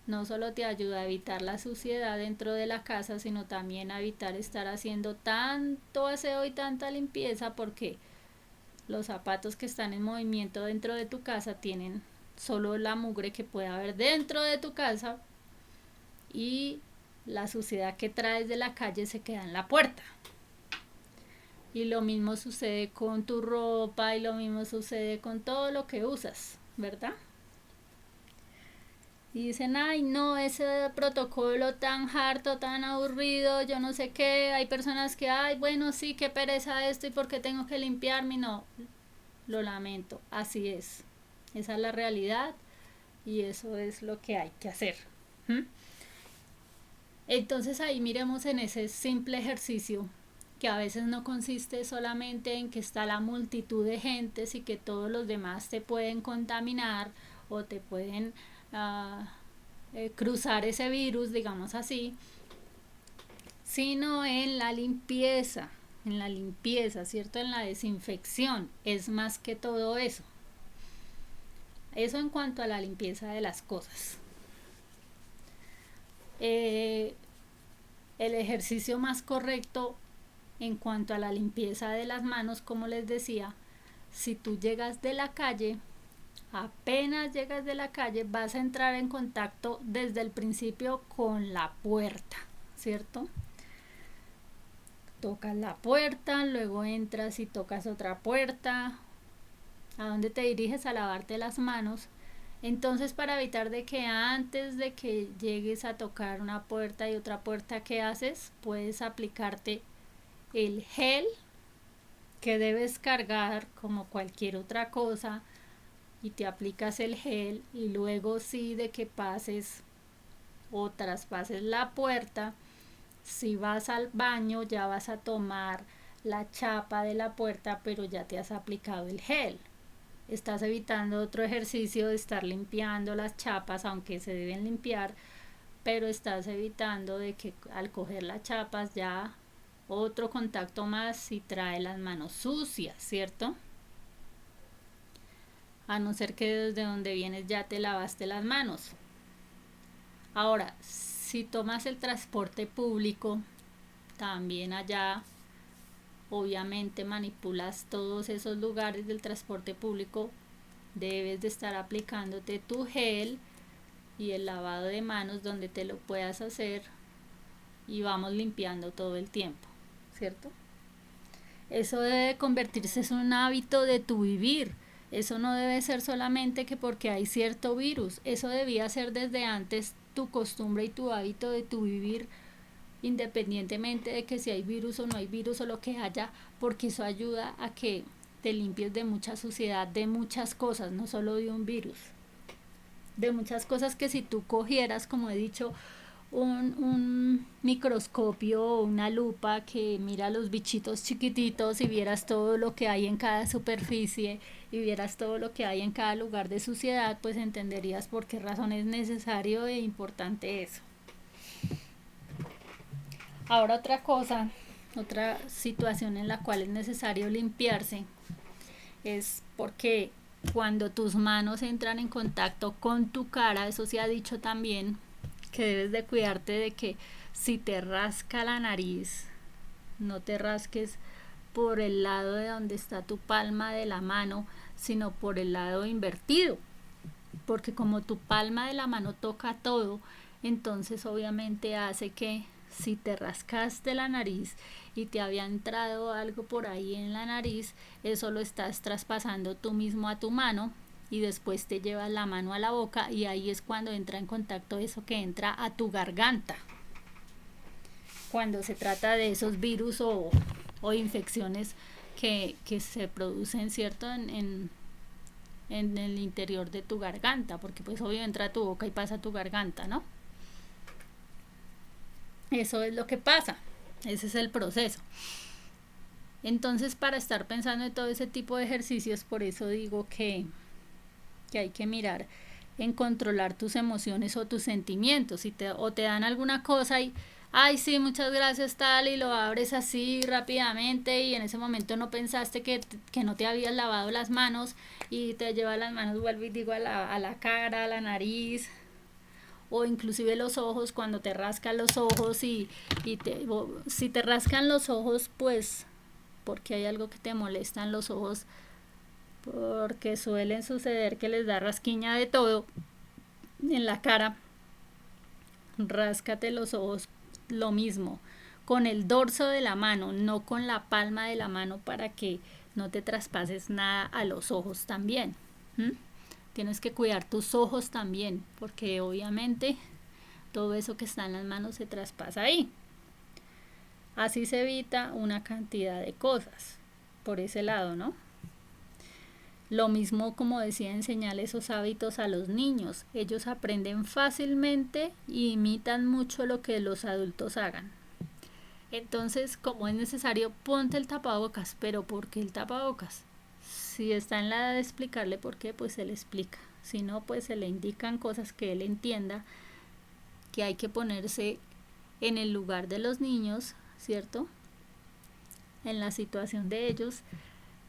No solo te ayuda a evitar la suciedad dentro de la casa, sino también a evitar estar haciendo tanto aseo y tanta limpieza, porque los zapatos que están en movimiento dentro de tu casa tienen solo la mugre que puede haber dentro de tu casa, y la suciedad que traes de la calle se queda en la puerta. Y lo mismo sucede con tu ropa y lo mismo sucede con todo lo que usas, ¿verdad? Y dicen, ay no, ese protocolo tan harto, tan aburrido, yo no sé qué. Hay personas que, ay, bueno, sí, qué pereza esto y por qué tengo que limpiarme. No, lo lamento, así es. Esa es la realidad y eso es lo que hay que hacer. ¿Mm? Entonces ahí miremos en ese simple ejercicio, que a veces no consiste solamente en que está la multitud de gentes y que todos los demás te pueden contaminar o te pueden cruzar ese virus, digamos así, sino en la limpieza, ¿cierto? En la desinfección, es más que todo eso. Eso en cuanto a la limpieza de las cosas. El ejercicio más correcto en cuanto a la limpieza de las manos, como les decía, si tú llegas de la calle, apenas llegas de la calle, vas a entrar en contacto desde el principio con la puerta, ¿cierto? Tocas la puerta, luego entras y tocas otra puerta. ¿A dónde te diriges? A lavarte las manos. Entonces, para evitar de que antes de que llegues a tocar una puerta y otra puerta, ¿qué haces? Puedes aplicarte el gel que debes cargar como cualquier otra cosa, y te aplicas el gel y luego sí de que pases o traspases la puerta, si vas al baño ya vas a tomar la chapa de la puerta, pero ya te has aplicado el gel. Estás evitando otro ejercicio de estar limpiando las chapas, aunque se deben limpiar, pero estás evitando de que al coger las chapas ya otro contacto más y trae las manos sucias, ¿cierto? A no ser que desde donde vienes ya te lavaste las manos. Ahora, si tomas el transporte público, también allá obviamente manipulas todos esos lugares del transporte público, debes de estar aplicándote tu gel y el lavado de manos donde te lo puedas hacer, y vamos limpiando todo el tiempo, ¿cierto? Eso debe convertirse en un hábito de tu vivir. Eso no debe ser solamente que porque hay cierto virus. Eso debía ser desde antes tu costumbre y tu hábito de tu vivir, independientemente de que si hay virus o no hay virus o lo que haya, porque eso ayuda a que te limpies de mucha suciedad, de muchas cosas, no solo de un virus, de muchas cosas que si tú cogieras, como he dicho, un microscopio o una lupa que mira los bichitos chiquititos y vieras todo lo que hay en cada superficie y vieras todo lo que hay en cada lugar de suciedad, pues entenderías por qué razón es necesario e importante eso. Ahora otra cosa, otra situación en la cual es necesario limpiarse, es porque cuando tus manos entran en contacto con tu cara, eso se ha dicho también, que debes de cuidarte de que si te rasca la nariz, no te rasques por el lado de donde está tu palma de la mano, sino por el lado invertido, porque como tu palma de la mano toca todo, entonces obviamente hace que si te rascaste la nariz y te había entrado algo por ahí en la nariz, eso lo estás traspasando tú mismo a tu mano y después te llevas la mano a la boca, y ahí es cuando entra en contacto eso que entra a tu garganta. Cuando se trata de esos virus o infecciones que se producen, ¿cierto? En el interior de tu garganta, porque pues obvio entra a tu boca y pasa a tu garganta, ¿no? Eso es lo que pasa, ese es el proceso. Entonces, para estar pensando en todo ese tipo de ejercicios, por eso digo que hay que mirar en controlar tus emociones o tus sentimientos. O te dan alguna cosa y, ay, sí, muchas gracias, tal, y lo abres así rápidamente y en ese momento no pensaste que no te habías lavado las manos y te lleva las manos, vuelvo y digo, a la cara, a la nariz, o inclusive los ojos, cuando te rascan los ojos si te rascan los ojos, pues porque hay algo que te molesta en los ojos, porque suelen suceder que les da rasquiña de todo en la cara. Ráscate los ojos lo mismo, con el dorso de la mano, no con la palma de la mano, para que no te traspases nada a los ojos también. ¿Mm? Tienes que cuidar tus ojos también, porque obviamente todo eso que está en las manos se traspasa ahí. Así se evita una cantidad de cosas por ese lado, ¿no? Lo mismo, como decía, enseñar esos hábitos a los niños. Ellos aprenden fácilmente y imitan mucho lo que los adultos hagan. Entonces, como es necesario, ponte el tapabocas. ¿Pero por qué el tapabocas? Si está en la edad de explicarle por qué, pues se le explica. Si no, pues se le indican cosas que él entienda, que hay que ponerse en el lugar de los niños, ¿cierto? En la situación de ellos,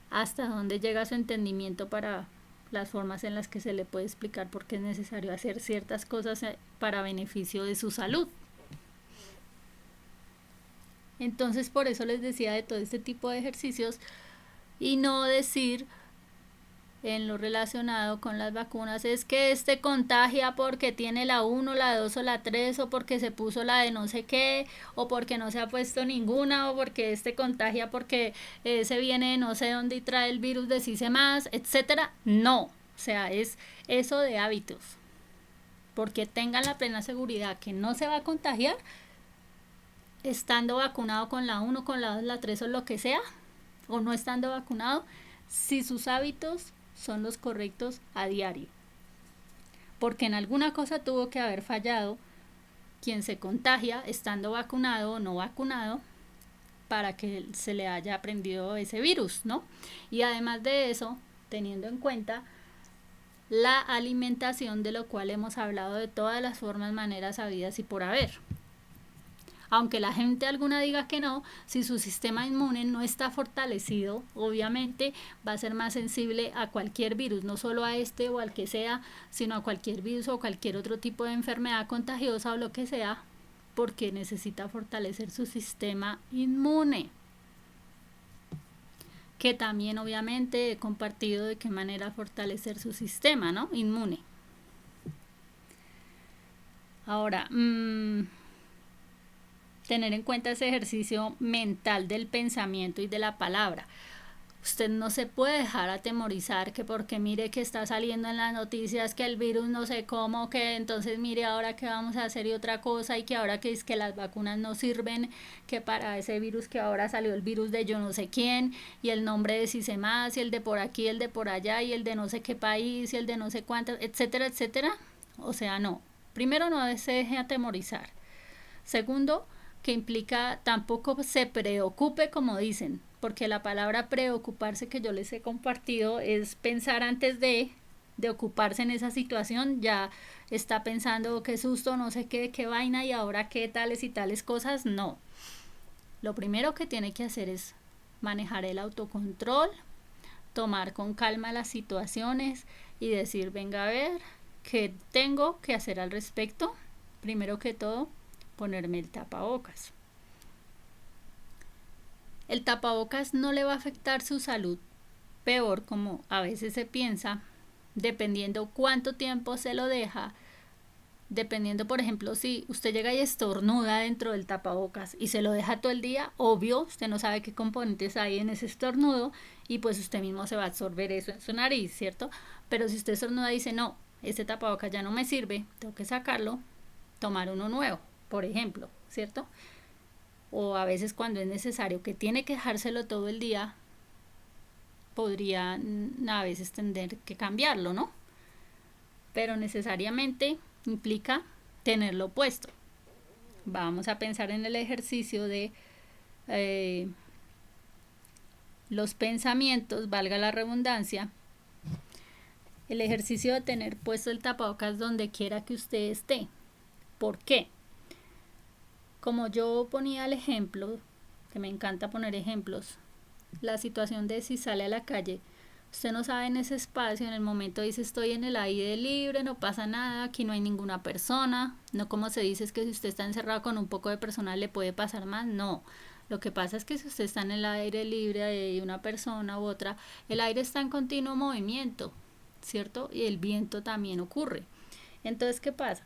hasta dónde llega su entendimiento para las formas en las que se le puede explicar por qué es necesario hacer ciertas cosas para beneficio de su salud. Entonces, por eso les decía de todo este tipo de ejercicios y no decir en lo relacionado con las vacunas es que este contagia porque tiene la 1, la 2 o la 3, o porque se puso la de no sé qué, o porque no se ha puesto ninguna, o porque este contagia porque se viene de no sé dónde y trae el virus de sí más, etcétera. No, o sea, es eso de hábitos, porque tengan la plena seguridad que no se va a contagiar estando vacunado con la 1, con la 2, la 3 o lo que sea, o no estando vacunado, si sus hábitos son los correctos a diario. Porque en alguna cosa tuvo que haber fallado quien se contagia estando vacunado o no vacunado para que se le haya aprendido ese virus, ¿no? Y además de eso, teniendo en cuenta la alimentación, de lo cual hemos hablado de todas las formas, maneras habidas y por haber. Aunque la gente alguna diga que no, si su sistema inmune no está fortalecido, obviamente va a ser más sensible a cualquier virus, no solo a este o al que sea, sino a cualquier virus o cualquier otro tipo de enfermedad contagiosa o lo que sea, porque necesita fortalecer su sistema inmune. Que también obviamente he compartido de qué manera fortalecer su sistema, ¿no? Inmune. Ahora, tener en cuenta ese ejercicio mental del pensamiento y de la palabra. Usted no se puede dejar atemorizar que porque mire que está saliendo en las noticias que el virus no sé cómo, que entonces mire ahora que vamos a hacer y otra cosa, y que ahora que es que las vacunas no sirven, que para ese virus que ahora salió el virus de yo no sé quién, y el nombre de más y el de por aquí, el de por allá, y el de no sé qué país, y el de no sé cuántas, etcétera, etcétera. O sea, no. Primero, no se deje atemorizar. Segundo, que implica tampoco se preocupe, como dicen, porque la palabra preocuparse que yo les he compartido es pensar antes de ocuparse en esa situación. Ya está pensando qué susto, no sé qué vaina, y ahora qué tales y tales cosas. No, lo primero que tiene que hacer es manejar el autocontrol, tomar con calma las situaciones y decir, venga a ver qué tengo que hacer al respecto. Primero que todo, ponerme el tapabocas. El tapabocas no le va a afectar su salud peor, como a veces se piensa, dependiendo cuánto tiempo se lo deja, dependiendo, por ejemplo, si usted llega y estornuda dentro del tapabocas y se lo deja todo el día, obvio, usted no sabe qué componentes hay en ese estornudo y pues usted mismo se va a absorber eso en su nariz, ¿cierto? Pero si usted estornuda y dice, no, este tapabocas ya no me sirve, tengo que sacarlo, tomar uno nuevo, por ejemplo, ¿cierto? O a veces cuando es necesario que tiene que dejárselo todo el día, podría a veces tener que cambiarlo, ¿no? Pero necesariamente implica tenerlo puesto. vamos a pensar en el ejercicio de eh, los pensamientos, valga la redundancia, el ejercicio de tener puesto el tapabocas donde quiera que usted esté. ¿Por qué? Como yo ponía el ejemplo, que me encanta poner ejemplos, la situación de si sale a la calle, usted no sabe en ese espacio, en el momento dice estoy en el aire libre, no pasa nada, aquí no hay ninguna persona, no como se dice es que si usted está encerrado con un poco de personas le puede pasar más, no. Lo que pasa es que si usted está en el aire libre de una persona u otra, el aire está en continuo movimiento, ¿cierto? Y el viento también ocurre. Entonces, ¿qué pasa?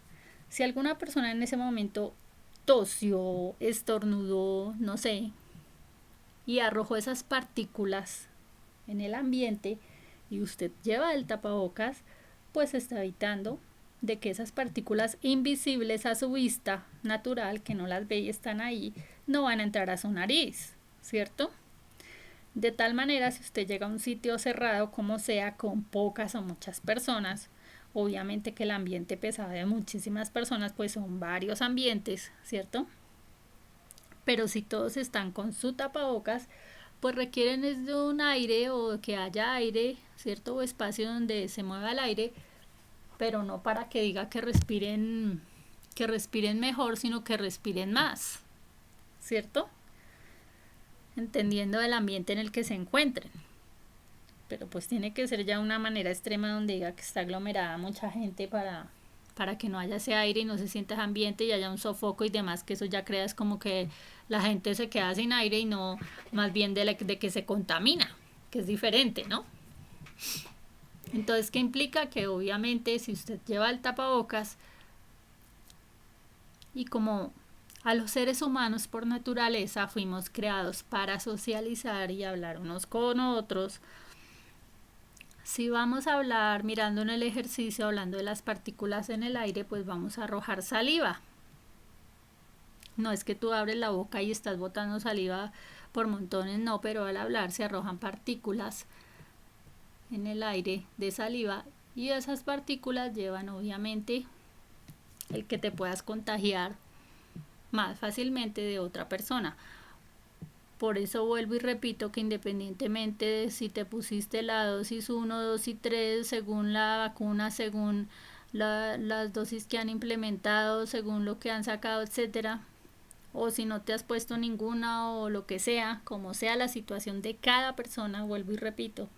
Si alguna persona en ese momento tosió, estornudó, no sé, y arrojó esas partículas en el ambiente y usted lleva el tapabocas, pues está evitando de que esas partículas invisibles a su vista natural, que no las ve y están ahí, no van a entrar a su nariz, ¿cierto? De tal manera, si usted llega a un sitio cerrado, como sea, con pocas o muchas personas, obviamente que el ambiente pesado de muchísimas personas, pues son varios ambientes, ¿cierto? Pero si todos están con su tapabocas, pues requieren es de un aire o que haya aire, ¿cierto? O espacio donde se mueva el aire, pero no para que diga que respiren mejor, sino que respiren más, ¿cierto? Entendiendo el ambiente en el que se encuentren. Pero pues tiene que ser ya una manera extrema donde diga que está aglomerada mucha gente para que no haya ese aire y no se sienta ese ambiente y haya un sofoco y demás, que eso ya creas como que la gente se queda sin aire y no más bien de que se contamina, que es diferente, ¿no? Entonces, ¿qué implica? Que obviamente si usted lleva el tapabocas y como a los seres humanos por naturaleza fuimos creados para socializar y hablar unos con otros, si vamos a hablar mirando en el ejercicio, hablando de las partículas en el aire, pues vamos a arrojar saliva. No es que tú abres la boca y estás botando saliva por montones, no, pero al hablar se arrojan partículas en el aire de saliva y esas partículas llevan obviamente el que te puedas contagiar más fácilmente de otra persona. Por eso vuelvo y repito que independientemente de si te pusiste la dosis 1, 2 y 3, según la vacuna, según las dosis que han implementado, según lo que han sacado, etcétera, o si no te has puesto ninguna o lo que sea, como sea la situación de cada persona, vuelvo y repito,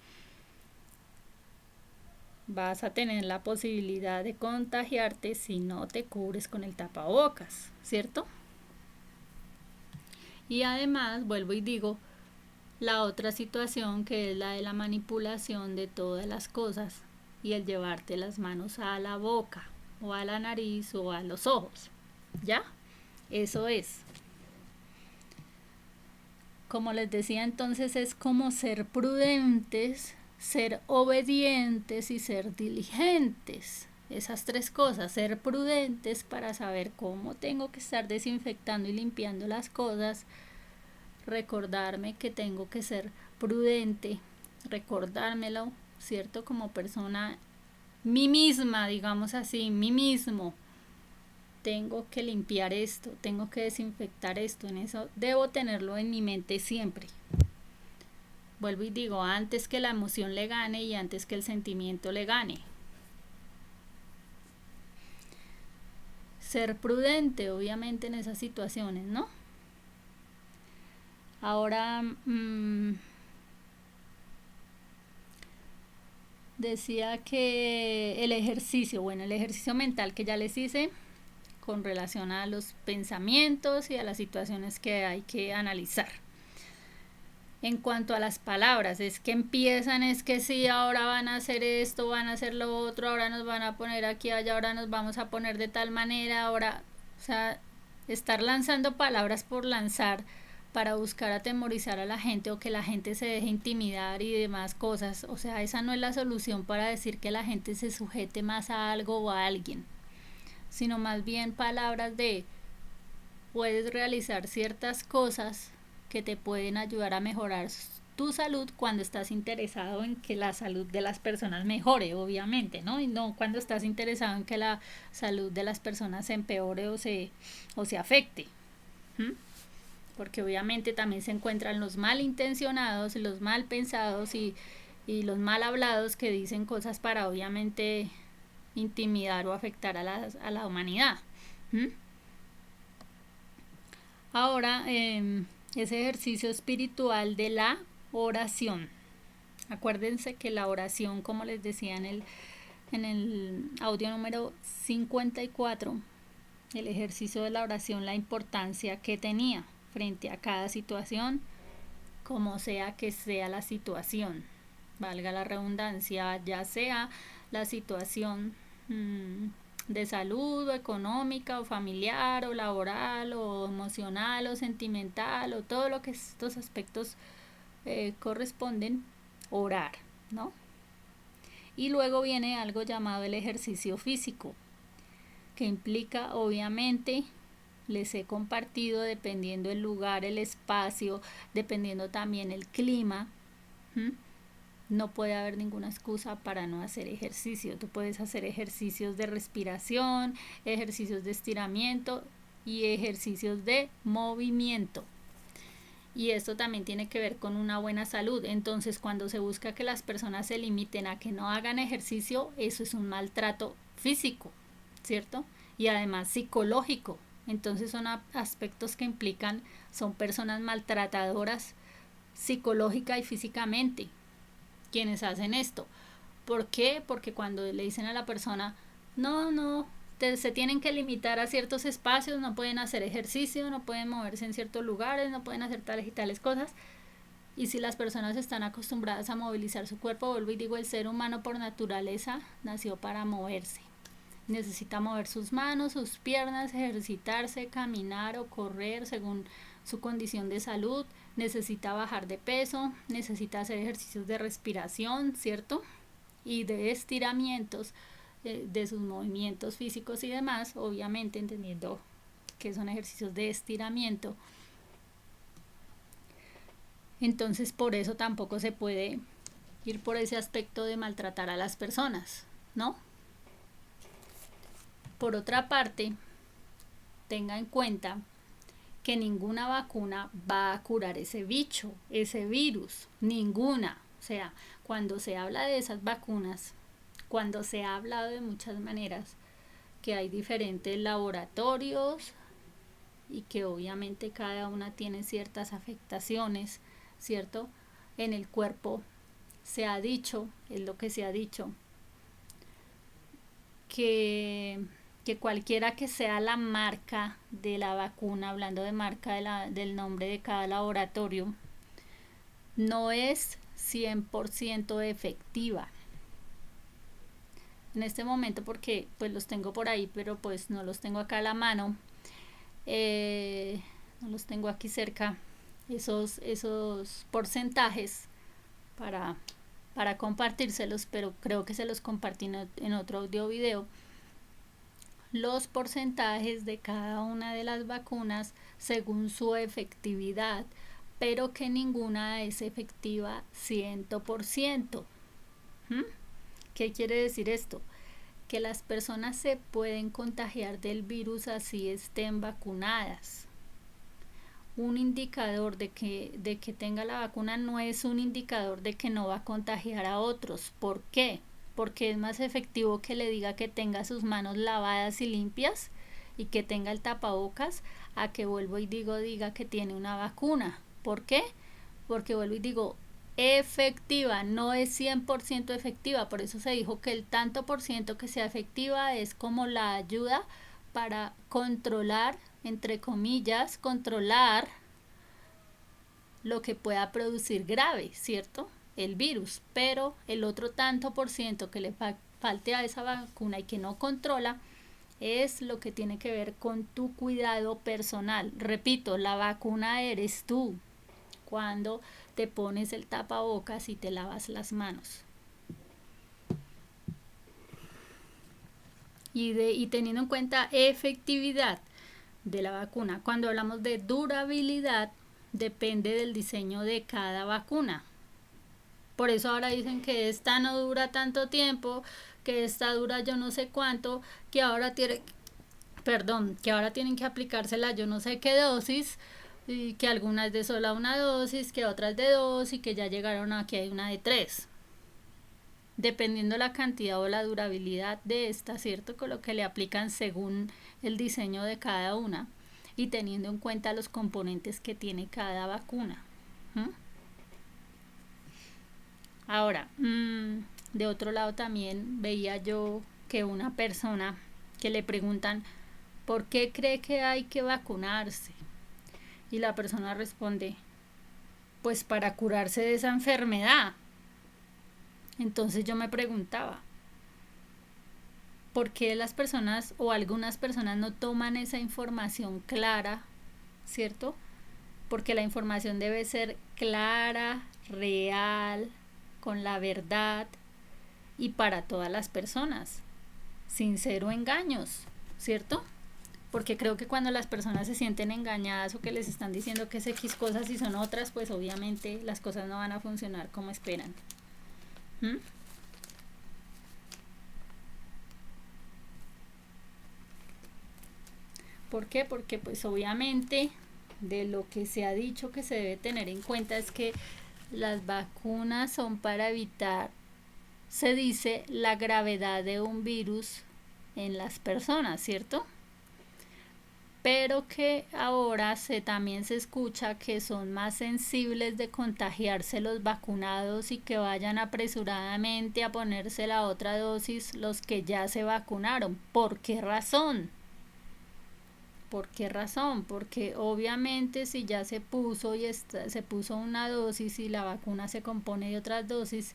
vas a tener la posibilidad de contagiarte si no te cubres con el tapabocas, ¿cierto? Y además, vuelvo y digo, la otra situación que es la de la manipulación de todas las cosas y el llevarte las manos a la boca o a la nariz o a los ojos. ¿Ya? Eso es. Como les decía entonces, es como ser prudentes, ser obedientes y ser diligentes. Esas tres cosas, ser prudentes para saber cómo tengo que estar desinfectando y limpiando las cosas, recordarme que tengo que ser prudente, recordármelo, ¿cierto? Como persona, mí misma, digamos así, mí mismo, tengo que limpiar esto, tengo que desinfectar esto, en eso debo tenerlo en mi mente siempre. Vuelvo y digo, antes que la emoción le gane y antes que el sentimiento le gane. Ser prudente, obviamente, en esas situaciones, ¿no? Ahora, decía que el ejercicio mental que ya les hice con relación a los pensamientos y a las situaciones que hay que analizar. En cuanto a las palabras, es que empiezan, es que sí, ahora van a hacer esto, van a hacer lo otro, ahora nos van a poner aquí, allá, ahora nos vamos a poner de tal manera, ahora, o sea, estar lanzando palabras por lanzar para buscar atemorizar a la gente o que la gente se deje intimidar y demás cosas, o sea, esa no es la solución para decir que la gente se sujete más a algo o a alguien, sino más bien palabras de puedes realizar ciertas cosas que te pueden ayudar a mejorar tu salud cuando estás interesado en que la salud de las personas mejore, obviamente, ¿no? Y no cuando estás interesado en que la salud de las personas se empeore o se afecte. ¿Mm? Porque obviamente también se encuentran los malintencionados, los mal pensados y los mal hablados que dicen cosas para obviamente intimidar o afectar a la humanidad. ¿Mm? Ahora, ese ejercicio espiritual de la oración. Acuérdense que la oración, como les decía en el audio número 54, el ejercicio de la oración, la importancia que tenía frente a cada situación, como sea que sea la situación, valga la redundancia, ya sea la situación de salud o económica o familiar o laboral o emocional o sentimental o todo lo que estos aspectos corresponden, orar, ¿no? Y luego viene algo llamado el ejercicio físico, que implica obviamente, les he compartido, dependiendo el lugar, el espacio, dependiendo también el clima, ¿m? No puede haber ninguna excusa para no hacer ejercicio. Tú puedes hacer ejercicios de respiración, ejercicios de estiramiento y ejercicios de movimiento. Y esto también tiene que ver con una buena salud. Entonces, cuando se busca que las personas se limiten a que no hagan ejercicio, eso es un maltrato físico, ¿cierto? Y además psicológico. Entonces son aspectos que implican, son personas maltratadoras psicológica y físicamente quienes hacen esto. ¿Por qué? Porque cuando le dicen a la persona, no, se tienen que limitar a ciertos espacios, no pueden hacer ejercicio, no pueden moverse en ciertos lugares, no pueden hacer tales y tales cosas. Y si las personas están acostumbradas a movilizar su cuerpo, vuelvo y digo, el ser humano por naturaleza nació para moverse. Necesita mover sus manos, sus piernas, ejercitarse, caminar o correr según su condición de salud, necesita bajar de peso, necesita hacer ejercicios de respiración, ¿cierto? Y de estiramientos de sus movimientos físicos y demás, obviamente entendiendo que son ejercicios de estiramiento. Entonces por eso tampoco se puede ir por ese aspecto de maltratar a las personas, ¿no? Por otra parte, tenga en cuenta que ninguna vacuna va a curar ese bicho, ese virus, ninguna. O sea, cuando se habla de esas vacunas, cuando se ha hablado de muchas maneras, que hay diferentes laboratorios y que obviamente cada una tiene ciertas afectaciones, ¿cierto? En el cuerpo se ha dicho, es lo que se ha dicho, que cualquiera que sea la marca de la vacuna, hablando de marca del nombre de cada laboratorio, no es 100% efectiva. En este momento, porque pues los tengo por ahí, pero pues no los tengo acá a la mano, no los tengo aquí cerca, esos porcentajes para compartírselos, pero creo que se los compartí en otro audio video, los porcentajes de cada una de las vacunas según su efectividad, pero que ninguna es efectiva 100%. ¿Qué quiere decir esto? Que las personas se pueden contagiar del virus así estén vacunadas. Un indicador de que tenga la vacuna no es un indicador de que no va a contagiar a otros. ¿Por qué? Porque es más efectivo que le diga que tenga sus manos lavadas y limpias y que tenga el tapabocas a que vuelvo y diga que tiene una vacuna. ¿Por qué? Porque vuelvo y digo, efectiva, no es 100% efectiva, por eso se dijo que el tanto por ciento que sea efectiva es como la ayuda para controlar, entre comillas, controlar lo que pueda producir grave, ¿cierto? El virus, pero el otro tanto por ciento que le falte a esa vacuna y que no controla es lo que tiene que ver con tu cuidado personal. Repito, la vacuna eres tú cuando te pones el tapabocas y te lavas las manos. Y teniendo en cuenta efectividad de la vacuna, cuando hablamos de durabilidad, depende del diseño de cada vacuna. Por eso ahora dicen que esta no dura tanto tiempo, que esta dura yo no sé cuánto, que ahora que ahora tienen que aplicársela yo no sé qué dosis, y que algunas de sola una dosis, que otras de dos, y que ya llegaron a que hay una de tres. Dependiendo la cantidad o la durabilidad de esta, ¿cierto? Con lo que le aplican según el diseño de cada una y teniendo en cuenta los componentes que tiene cada vacuna. ¿Mm? Ahora, de otro lado también veía yo que una persona que le preguntan ¿por qué cree que hay que vacunarse? Y la persona responde, pues para curarse de esa enfermedad. Entonces yo me preguntaba, ¿por qué las personas o algunas personas no toman esa información clara, ¿cierto? Porque la información debe ser clara, real, con la verdad y para todas las personas, sin cero engaños, ¿cierto? Porque creo que cuando las personas se sienten engañadas o que les están diciendo que es X cosas y son otras, pues obviamente las cosas no van a funcionar como esperan. ¿Mm? ¿Por qué? Porque pues obviamente de lo que se ha dicho que se debe tener en cuenta es que las vacunas son para evitar, se dice, la gravedad de un virus en las personas, ¿cierto? Pero que ahora también se escucha que son más sensibles de contagiarse los vacunados y que vayan apresuradamente a ponerse la otra dosis los que ya se vacunaron. ¿Por qué razón? ¿Por qué razón? Porque obviamente si ya se puso se puso una dosis y la vacuna se compone de otras dosis,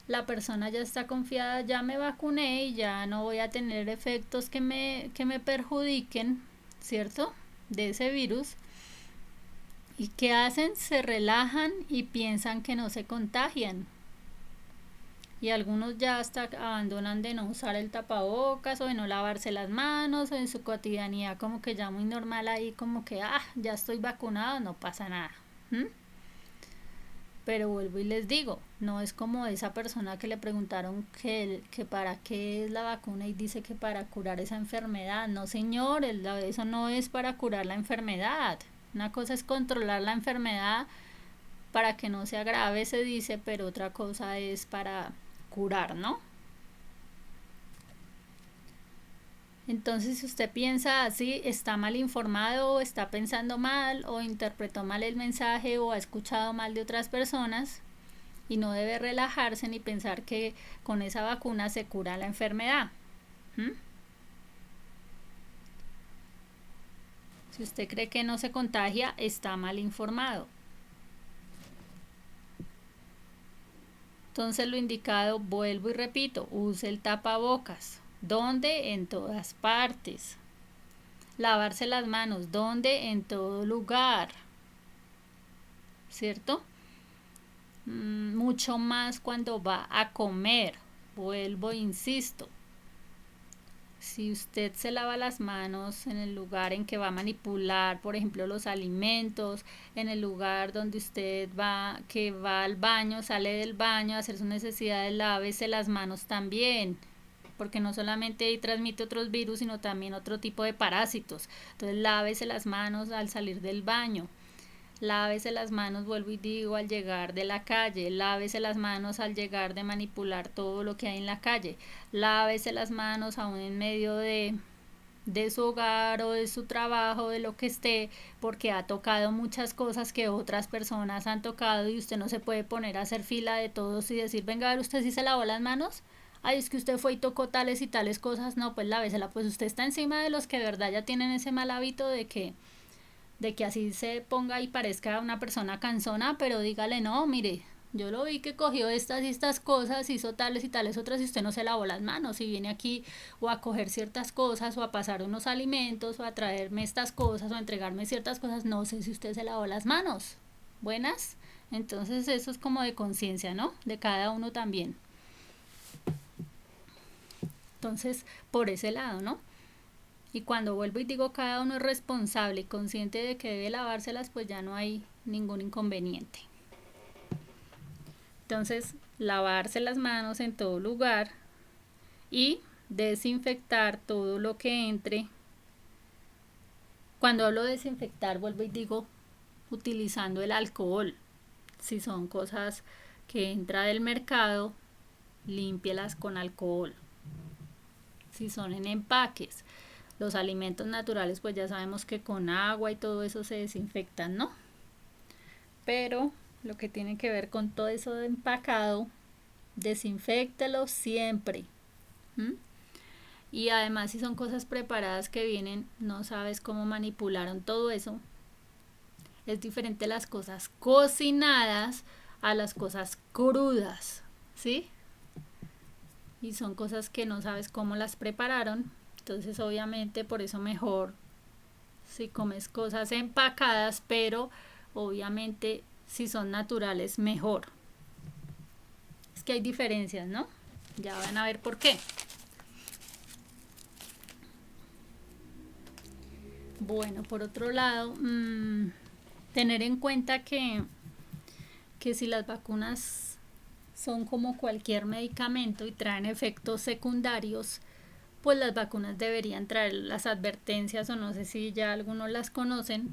la persona ya está confiada, ya me vacuné y ya no voy a tener efectos que me perjudiquen, ¿cierto? De ese virus. ¿Y qué hacen? Se relajan y piensan que no se contagian. Y algunos ya hasta abandonan de no usar el tapabocas o de no lavarse las manos o en su cotidianidad como que ya muy normal ahí como que ya estoy vacunado, no pasa nada. ¿Mm? Pero vuelvo y les digo, no es como esa persona que le preguntaron que para qué es la vacuna y dice que para curar esa enfermedad. No, señor, eso no es para curar la enfermedad. Una cosa es controlar la enfermedad para que no se agrave, se dice, pero otra cosa es para curar, ¿no? Entonces, si usted piensa así, está mal informado, está pensando mal, o interpretó mal el mensaje, o ha escuchado mal de otras personas, y no debe relajarse ni pensar que con esa vacuna se cura la enfermedad. ¿Mm? Si usted cree que no se contagia, está mal informado. Entonces, lo indicado, vuelvo y repito, use el tapabocas. ¿Dónde? En todas partes. Lavarse las manos. ¿Dónde? En todo lugar. ¿Cierto? Mucho más cuando va a comer. Vuelvo, insisto. Si usted se lava las manos en el lugar en que va a manipular, por ejemplo, los alimentos, en el lugar donde usted va, que va al baño, sale del baño a hacer sus necesidades, lávese las manos también, porque no solamente ahí transmite otros virus, sino también otro tipo de parásitos. Entonces, lávese las manos al salir del baño. Lávese las manos, vuelvo y digo, al llegar de la calle. Lávese las manos al llegar de manipular todo lo que hay en la calle. Lávese las manos aún en medio de su hogar o de su trabajo, de lo que esté, porque ha tocado muchas cosas que otras personas han tocado y usted no se puede poner a hacer fila de todos y decir, venga a ver, usted sí se lavó las manos. Ay, es que usted fue y tocó tales y tales cosas. No, pues lávesela. Pues usted está encima de los que de verdad ya tienen ese mal hábito de que así se ponga y parezca una persona cansona, pero dígale, no, mire, yo lo vi que cogió estas y estas cosas, hizo tales y tales otras y usted no se lavó las manos y viene aquí o a coger ciertas cosas o a pasar unos alimentos o a traerme estas cosas o a entregarme ciertas cosas, no sé si usted se lavó las manos. Buenas. Entonces eso es como de conciencia, ¿no? De cada uno también. Entonces, por ese lado, ¿no? Y cuando vuelvo y digo cada uno es responsable y consciente de que debe lavárselas, pues ya no hay ningún inconveniente. Entonces, lavarse las manos en todo lugar y desinfectar todo lo que entre. Cuando hablo de desinfectar, vuelvo y digo utilizando el alcohol. Si son cosas que entra del mercado, límpialas con alcohol. Si son en empaques, los alimentos naturales, pues ya sabemos que con agua y todo eso se desinfectan, ¿no? Pero lo que tiene que ver con todo eso de empacado, desinféctelo siempre. ¿Mm? Y además si son cosas preparadas que vienen, no sabes cómo manipularon todo eso. Es diferente las cosas cocinadas a las cosas crudas, ¿sí? Y son cosas que no sabes cómo las prepararon. Entonces obviamente por eso mejor si comes cosas empacadas, pero obviamente si son naturales mejor. Es que hay diferencias, ¿no? Ya van a ver por qué. Bueno, por otro lado, tener en cuenta que si las vacunas son como cualquier medicamento y traen efectos secundarios, pues las vacunas deberían traer las advertencias, o no sé si ya algunos las conocen,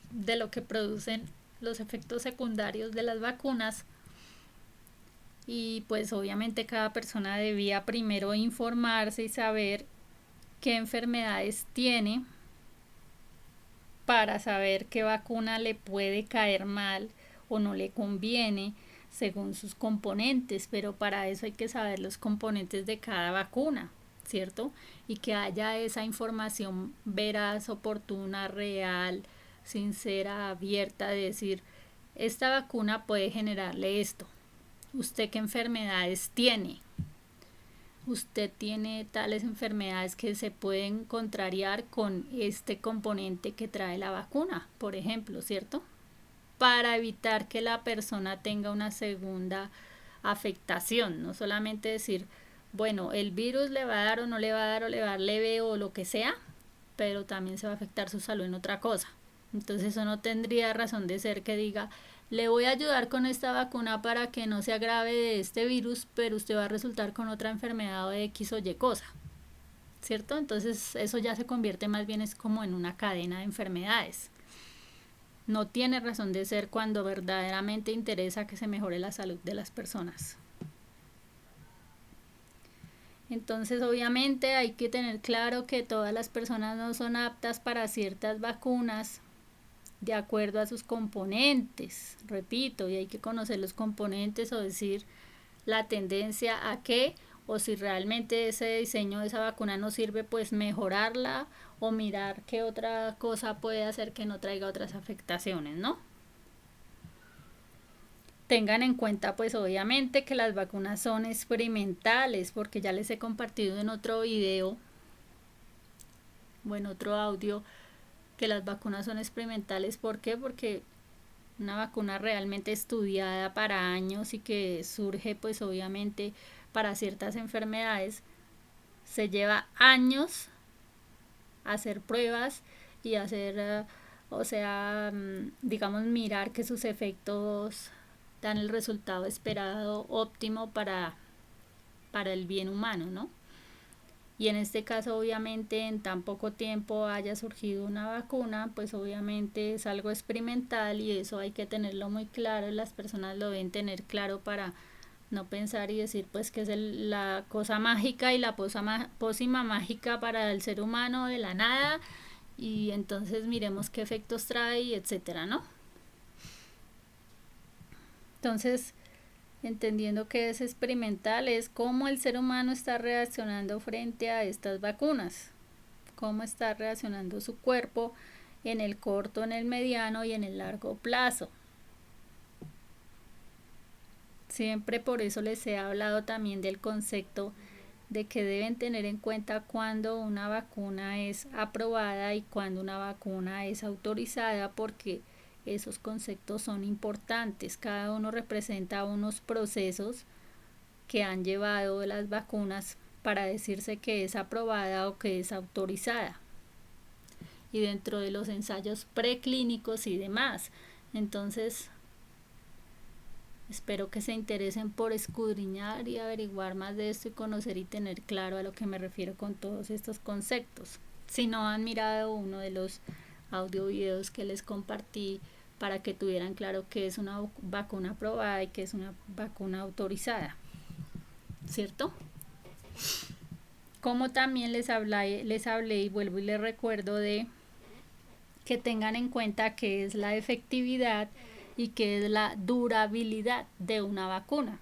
de lo que producen los efectos secundarios de las vacunas. Y pues obviamente cada persona debía primero informarse y saber qué enfermedades tiene para saber qué vacuna le puede caer mal o no le conviene según sus componentes, pero para eso hay que saber los componentes de cada vacuna, ¿cierto? Y que haya esa información veraz, oportuna, real, sincera, abierta, de decir, esta vacuna puede generarle esto. ¿Usted qué enfermedades tiene? Usted tiene tales enfermedades que se pueden contrariar con este componente que trae la vacuna, por ejemplo, ¿cierto? Para evitar que la persona tenga una segunda afectación, no solamente decir, bueno, el virus le va a dar o no le va a dar o le va a dar leve o lo que sea, pero también se va a afectar su salud en otra cosa. Entonces eso no tendría razón de ser que diga, le voy a ayudar con esta vacuna para que no se agrave de este virus, pero usted va a resultar con otra enfermedad o de X o Y cosa, ¿cierto? Entonces eso ya se convierte más bien es como en una cadena de enfermedades. No tiene razón de ser cuando verdaderamente interesa que se mejore la salud de las personas. Entonces obviamente hay que tener claro que todas las personas no son aptas para ciertas vacunas de acuerdo a sus componentes, repito, y hay que conocer los componentes o decir la tendencia a qué, o si realmente ese diseño de esa vacuna no sirve, pues mejorarla o mirar qué otra cosa puede hacer que no traiga otras afectaciones, ¿no? Tengan en cuenta pues obviamente que las vacunas son experimentales, porque ya les he compartido en otro video o en otro audio que las vacunas son experimentales. ¿Por qué? Porque una vacuna realmente estudiada para años y que surge pues obviamente para ciertas enfermedades, se lleva años hacer pruebas y hacer, digamos, mirar que sus efectos dan el resultado esperado óptimo para el bien humano, ¿no? Y en este caso obviamente en tan poco tiempo haya surgido una vacuna, pues obviamente es algo experimental y eso hay que tenerlo muy claro, las personas lo deben tener claro para no pensar y decir pues que es la cosa mágica y la pócima mágica para el ser humano de la nada y entonces miremos qué efectos trae y etcétera, ¿no? Entonces, entendiendo que es experimental, es cómo el ser humano está reaccionando frente a estas vacunas, cómo está reaccionando su cuerpo en el corto, en el mediano y en el largo plazo. Siempre por eso les he hablado también del concepto de que deben tener en cuenta cuando una vacuna es aprobada y cuando una vacuna es autorizada, porque esos conceptos son importantes. Cada uno representa unos procesos que han llevado las vacunas para decirse que es aprobada o que es autorizada. Y dentro de los ensayos preclínicos y demás. Entonces, espero que se interesen por escudriñar y averiguar más de esto y conocer y tener claro a lo que me refiero con todos estos conceptos. Si no han mirado uno de los audio videos que les compartí para que tuvieran claro que es una vacuna aprobada y que es una vacuna autorizada, ¿cierto? Como también les hablé y vuelvo y les recuerdo de que tengan en cuenta qué es la efectividad y qué es la durabilidad de una vacuna.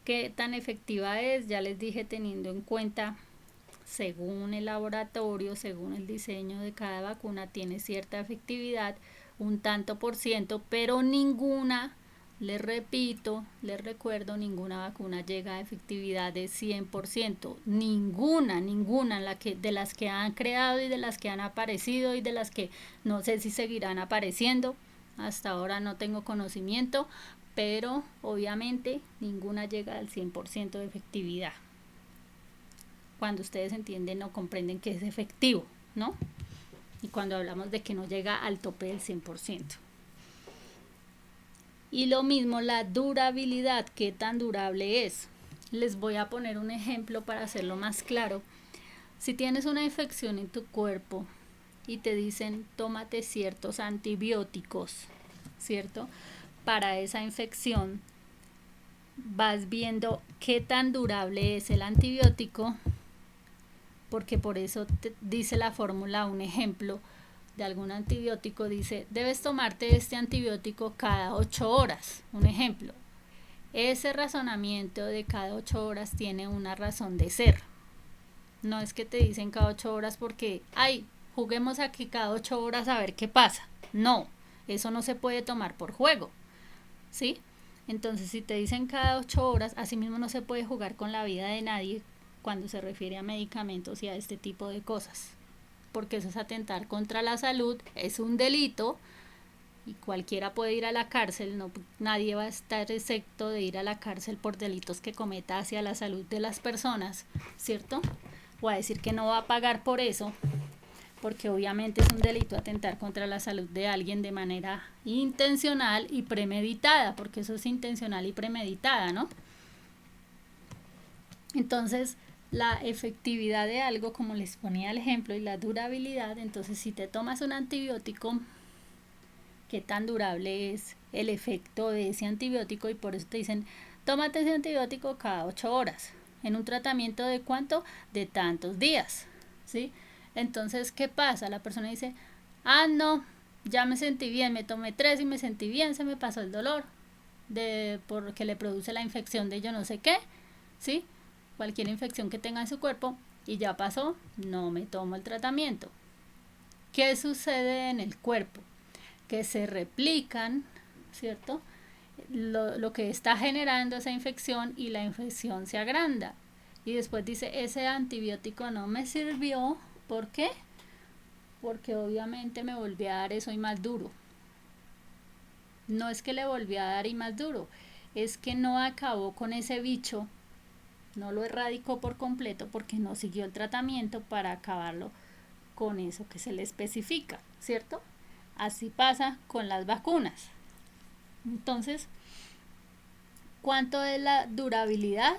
¿Qué tan efectiva es? Ya les dije, teniendo en cuenta, según el laboratorio, según el diseño de cada vacuna, tiene cierta efectividad, un tanto por ciento, pero ninguna, les repito, les recuerdo, ninguna vacuna llega a efectividad de 100%. Ninguna, de las que han creado y de las que han aparecido y de las que no sé si seguirán apareciendo. Hasta ahora no tengo conocimiento, pero obviamente ninguna llega al 100% de efectividad. Cuando ustedes entienden o comprenden que es efectivo, ¿no? Y cuando hablamos de que no llega al tope del 100%. Y lo mismo la durabilidad, qué tan durable es. Les voy a poner un ejemplo para hacerlo más claro. Si tienes una infección en tu cuerpo y te dicen tómate ciertos antibióticos, ¿cierto? Para esa infección, vas viendo qué tan durable es el antibiótico, porque por eso te dice la fórmula, un ejemplo de algún antibiótico, dice, debes tomarte este antibiótico cada 8 horas, un ejemplo. Ese razonamiento de cada 8 horas tiene una razón de ser. No es que te dicen cada 8 horas porque, ay, juguemos aquí cada 8 horas a ver qué pasa. No, eso no se puede tomar por juego, ¿sí? Entonces, si te dicen cada 8 horas, asimismo no se puede jugar con la vida de nadie cuando se refiere a medicamentos y a este tipo de cosas, porque eso es atentar contra la salud, es un delito y cualquiera puede ir a la cárcel, no, nadie va a estar excepto de ir a la cárcel por delitos que cometa hacia la salud de las personas, ¿cierto? O a decir que no va a pagar por eso, porque obviamente es un delito atentar contra la salud de alguien de manera intencional y premeditada, porque eso es intencional y premeditada, ¿no? Entonces, la efectividad de algo, como les ponía el ejemplo, y la durabilidad, entonces si te tomas un antibiótico, qué tan durable es el efecto de ese antibiótico, y por eso te dicen, tómate ese antibiótico cada 8 horas, en un tratamiento de ¿cuánto? De tantos días, ¿sí? Entonces, ¿qué pasa? La persona dice, ah, no, ya me sentí bien, me tomé 3 y me sentí bien, se me pasó el dolor, porque le produce la infección de yo no sé qué, ¿sí? Cualquier infección que tenga en su cuerpo, y ya pasó, no me tomo el tratamiento. ¿Qué sucede en el cuerpo? Que se replican, ¿cierto? Lo que está generando esa infección, y la infección se agranda. Y después dice, ese antibiótico no me sirvió. ¿Por qué? Porque obviamente me volví a dar eso y más duro. No es que le volví a dar y más duro, es que no acabó con ese bicho, no lo erradicó por completo porque no siguió el tratamiento para acabarlo con eso que se le especifica, ¿cierto? Así pasa con las vacunas. Entonces, ¿cuánto es la durabilidad?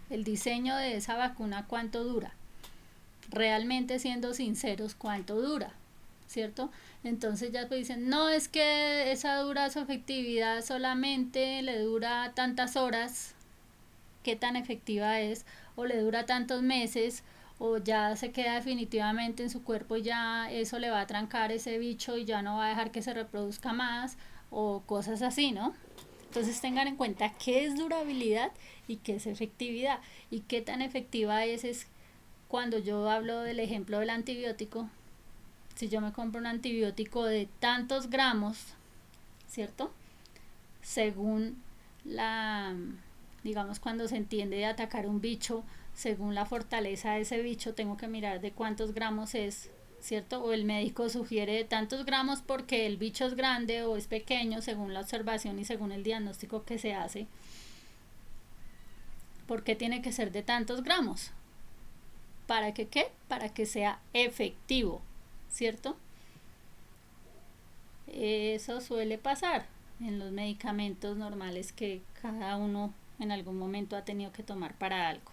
El diseño de esa vacuna, ¿cuánto dura? Realmente, siendo sinceros, ¿cuánto dura? ¿Cierto? Entonces ya pues dicen, no, es que esa dura su efectividad, solamente le dura tantas horas, qué tan efectiva es, o le dura tantos meses, o ya se queda definitivamente en su cuerpo y ya eso le va a trancar ese bicho y ya no va a dejar que se reproduzca más, o cosas así, ¿no? Entonces tengan en cuenta qué es durabilidad y qué es efectividad, y qué tan efectiva es cuando yo hablo del ejemplo del antibiótico. Si yo me compro un antibiótico de tantos gramos, ¿cierto? Según digamos, cuando se entiende de atacar un bicho, según la fortaleza de ese bicho, tengo que mirar de cuántos gramos es, ¿cierto? O el médico sugiere de tantos gramos porque el bicho es grande o es pequeño, según la observación y según el diagnóstico que se hace. ¿Por qué tiene que ser de tantos gramos? ¿Para que qué? Para que sea efectivo, ¿cierto? Eso suele pasar en los medicamentos normales que cada uno en algún momento ha tenido que tomar para algo.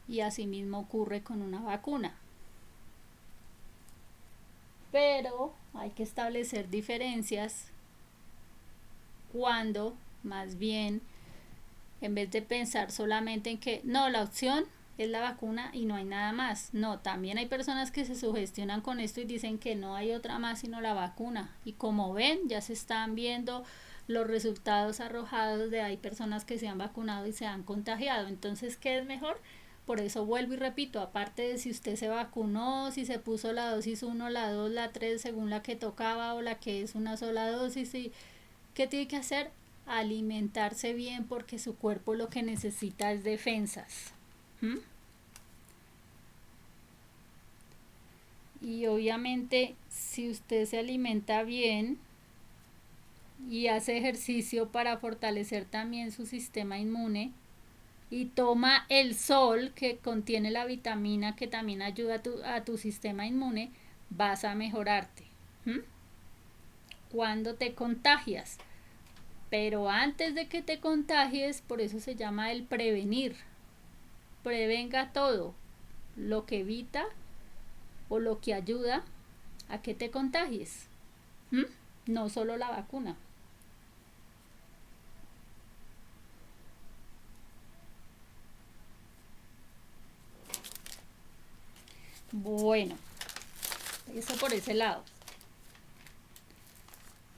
Y asimismo ocurre con una vacuna. Pero hay que establecer diferencias cuando más bien en vez de pensar solamente en que no, la opción es la vacuna y no hay nada más. No, también hay personas que se sugestionan con esto y dicen que no hay otra más sino la vacuna. Y como ven, ya se están viendo los resultados arrojados de hay personas que se han vacunado y se han contagiado. Entonces, ¿qué es mejor? Por eso vuelvo y repito, aparte de si usted se vacunó, si se puso la dosis 1, la 2, la 3, según la que tocaba o la que es una sola dosis, y ¿qué tiene que hacer? Alimentarse bien porque su cuerpo lo que necesita es defensas. ¿Mm? Y obviamente si usted se alimenta bien y hace ejercicio para fortalecer también su sistema inmune y toma el sol que contiene la vitamina que también ayuda a tu sistema inmune, vas a mejorarte. ¿Mm? Cuando te contagias, pero antes de que te contagies, por eso se llama el prevenir. Prevenga todo, lo que evita o lo que ayuda a que te contagies. ¿Mm? No solo la vacuna. Bueno, eso por ese lado.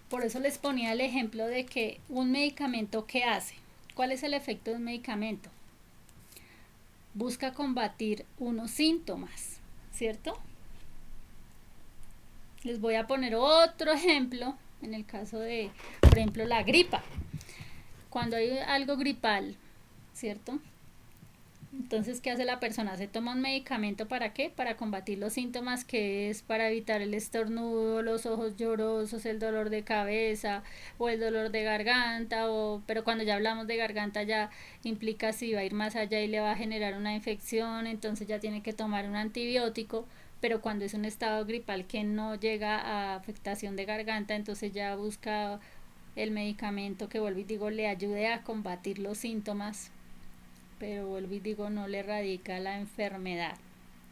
Por eso les ponía el ejemplo de que un medicamento, ¿qué hace? ¿Cuál es el efecto de un medicamento? Busca combatir unos síntomas, ¿cierto? Les voy a poner otro ejemplo en el caso de, por ejemplo, la gripa. Cuando hay algo gripal, ¿cierto? Entonces, ¿qué hace la persona? Se toma un medicamento ¿para qué? Para combatir los síntomas, que es para evitar el estornudo, los ojos llorosos, el dolor de cabeza o el dolor de garganta, pero cuando ya hablamos de garganta ya implica si va a ir más allá y le va a generar una infección, entonces ya tiene que tomar un antibiótico. Pero cuando es un estado gripal que no llega a afectación de garganta, entonces ya busca el medicamento que, vuelvo y digo, le ayude a combatir los síntomas, pero vuelvo y digo, no le erradica la enfermedad,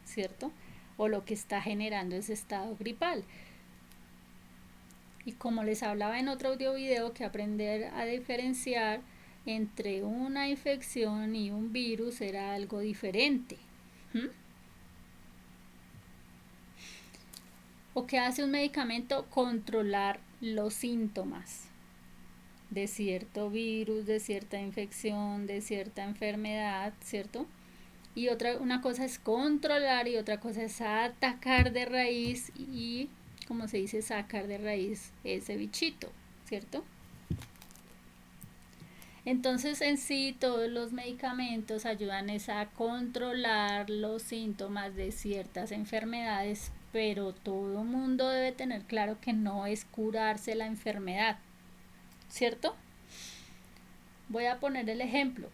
¿cierto? O lo que está generando ese estado gripal. Y como les hablaba en otro audio video, que aprender a diferenciar entre una infección y un virus era algo diferente. ¿Mm? ¿O qué hace un medicamento? Controlar los síntomas de cierto virus, de cierta infección, de cierta enfermedad, ¿cierto? Y una cosa es controlar y otra cosa es atacar de raíz y, como se dice, sacar de raíz ese bichito, ¿cierto? Entonces, en sí, todos los medicamentos ayudan a controlar los síntomas de ciertas enfermedades, pero todo mundo debe tener claro que no es curarse la enfermedad, ¿cierto? Voy a poner el ejemplo.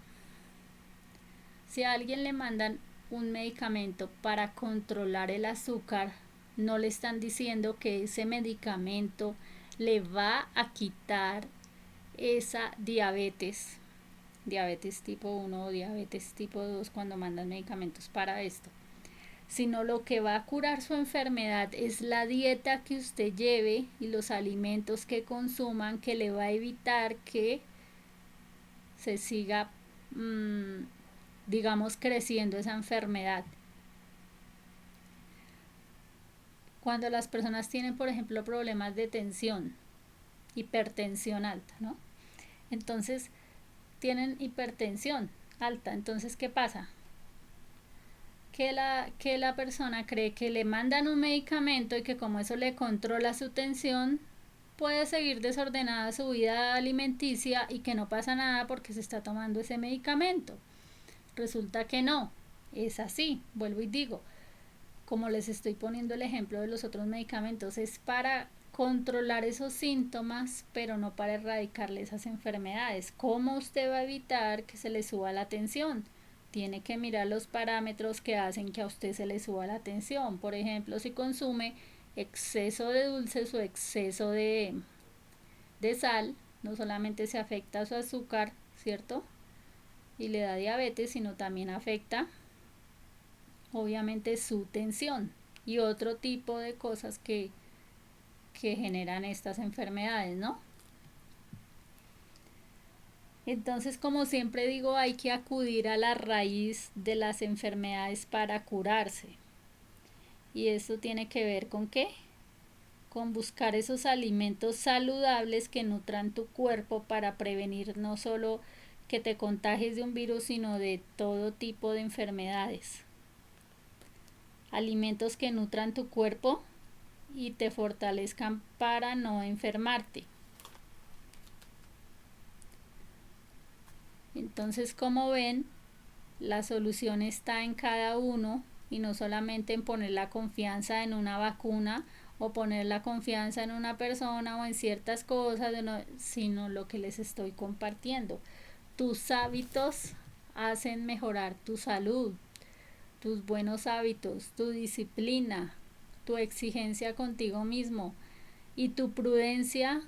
Si a alguien le mandan un medicamento para controlar el azúcar, no le están diciendo que ese medicamento le va a quitar esa diabetes, diabetes tipo 1 o diabetes tipo 2 cuando mandan medicamentos para esto, sino lo que va a curar su enfermedad es la dieta que usted lleve y los alimentos que consuman, que le va a evitar que se siga digamos creciendo esa enfermedad. Cuando las personas tienen, por ejemplo, problemas de tensión, hipertensión alta, ¿no? Entonces tienen hipertensión alta, entonces ¿qué pasa? Que la persona cree que le mandan un medicamento y que como eso le controla su tensión, puede seguir desordenada su vida alimenticia y que no pasa nada porque se está tomando ese medicamento. Resulta que no, es así, vuelvo y digo, como les estoy poniendo el ejemplo de los otros medicamentos, es para controlar esos síntomas, pero no para erradicarle esas enfermedades. ¿Cómo usted va a evitar que se le suba la tensión? Tiene que mirar los parámetros que hacen que a usted se le suba la tensión. Por ejemplo, si consume exceso de dulces o exceso de sal, no solamente se afecta a su azúcar, ¿cierto? Y le da diabetes, sino también afecta obviamente su tensión y otro tipo de cosas que generan estas enfermedades, ¿no? Entonces, como siempre digo, hay que acudir a la raíz de las enfermedades para curarse. ¿Y esto tiene que ver con qué? Con buscar esos alimentos saludables que nutran tu cuerpo para prevenir no solo que te contagies de un virus, sino de todo tipo de enfermedades. Alimentos que nutran tu cuerpo y te fortalezcan para no enfermarte. Entonces, como ven, la solución está en cada uno y no solamente en poner la confianza en una vacuna o poner la confianza en una persona o en ciertas cosas, sino lo que les estoy compartiendo. Tus hábitos hacen mejorar tu salud, tus buenos hábitos, tu disciplina, tu exigencia contigo mismo y tu prudencia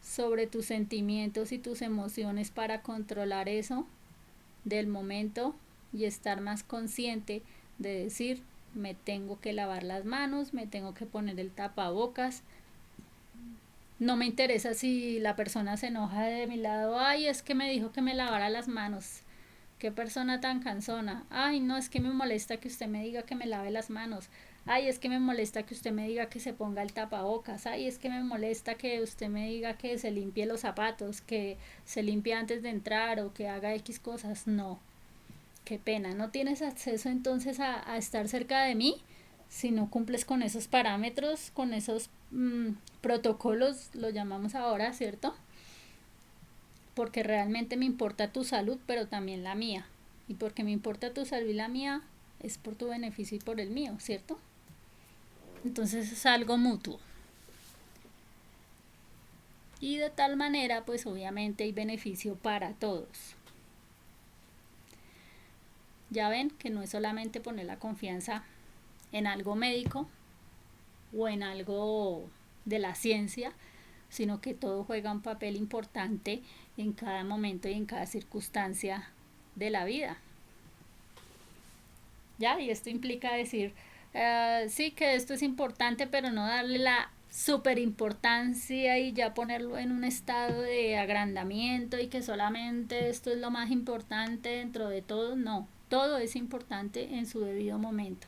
sobre tus sentimientos y tus emociones para controlar eso del momento y estar más consciente de decir, me tengo que lavar las manos, me tengo que poner el tapabocas. No me interesa si la persona se enoja de mi lado, ay, es que me dijo que me lavara las manos. Qué persona tan cansona. Ay, no, es que me molesta que usted me diga que me lave las manos. Ay, es que me molesta que usted me diga que se ponga el tapabocas. Ay, es que me molesta que usted me diga que se limpie los zapatos, que se limpie antes de entrar o que haga X cosas. No, qué pena. No tienes acceso entonces a estar cerca de mí si no cumples con esos parámetros, con esos protocolos, lo llamamos ahora, ¿cierto? Porque realmente me importa tu salud, pero también la mía. Y porque me importa tu salud y la mía, es por tu beneficio y por el mío, ¿cierto? Entonces es algo mutuo. Y de tal manera, pues obviamente hay beneficio para todos. Ya ven que no es solamente poner la confianza en algo médico o en algo de la ciencia, sino que todo juega un papel importante en cada momento y en cada circunstancia de la vida. ¿Ya? Y esto implica decir, sí que esto es importante, pero no darle la super importancia y ya ponerlo en un estado de agrandamiento y que solamente esto es lo más importante dentro de todo. No, todo es importante en su debido momento,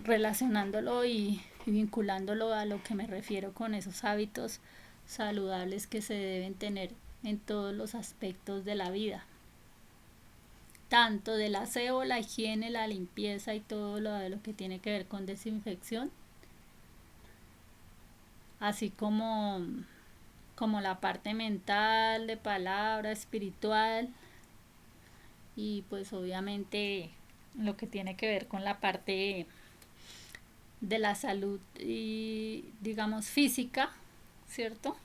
relacionándolo y vinculándolo a lo que me refiero con esos hábitos saludables que se deben tener en todos los aspectos de la vida, tanto del aseo, la higiene, la limpieza y todo lo de lo que tiene que ver con desinfección, así como la parte mental, de palabra, espiritual y pues obviamente lo que tiene que ver con la parte de la salud y digamos física, ¿cierto?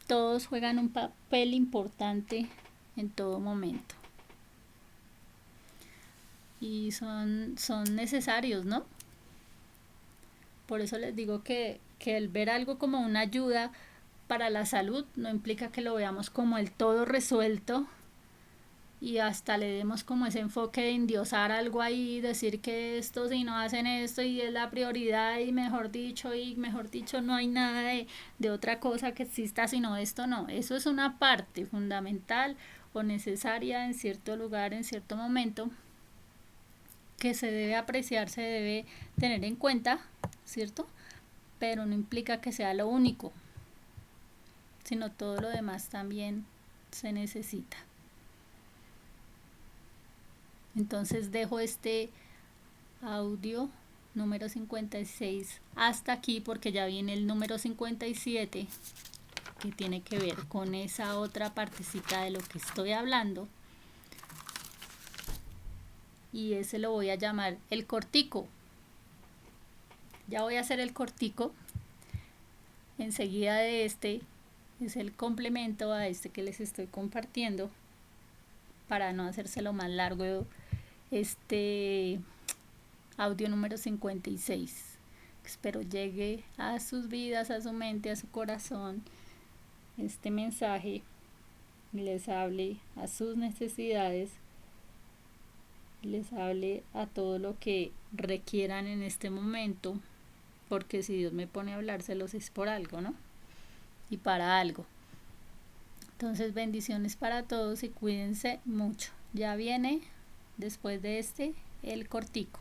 Todos juegan un papel importante en todo momento y son necesarios, ¿no? Por eso les digo que el ver algo como una ayuda para la salud no implica que lo veamos como el todo resuelto y hasta le demos como ese enfoque de endiosar algo ahí, decir que esto si no hacen esto y es la prioridad y mejor dicho no hay nada de otra cosa que exista sino esto. No, eso es una parte fundamental o necesaria en cierto lugar, en cierto momento, que se debe apreciar, se debe tener en cuenta, ¿cierto? Pero no implica que sea lo único, sino todo lo demás también se necesita. Entonces dejo este audio número 56 hasta aquí porque ya viene el número 57 que tiene que ver con esa otra partecita de lo que estoy hablando. y ese lo voy a llamar el cortico. Ya voy a hacer el cortico. Enseguida de este es el complemento a este que les estoy compartiendo para no hacérselo más largo este audio número 56. Espero llegue a sus vidas, a su mente, a su corazón este mensaje y les hable a sus necesidades, les hable a todo lo que requieran en este momento, porque si Dios me pone a hablárselos es por algo, ¿no? Y para algo. Entonces, bendiciones para todos y cuídense mucho. Ya viene, después de este, el cortico.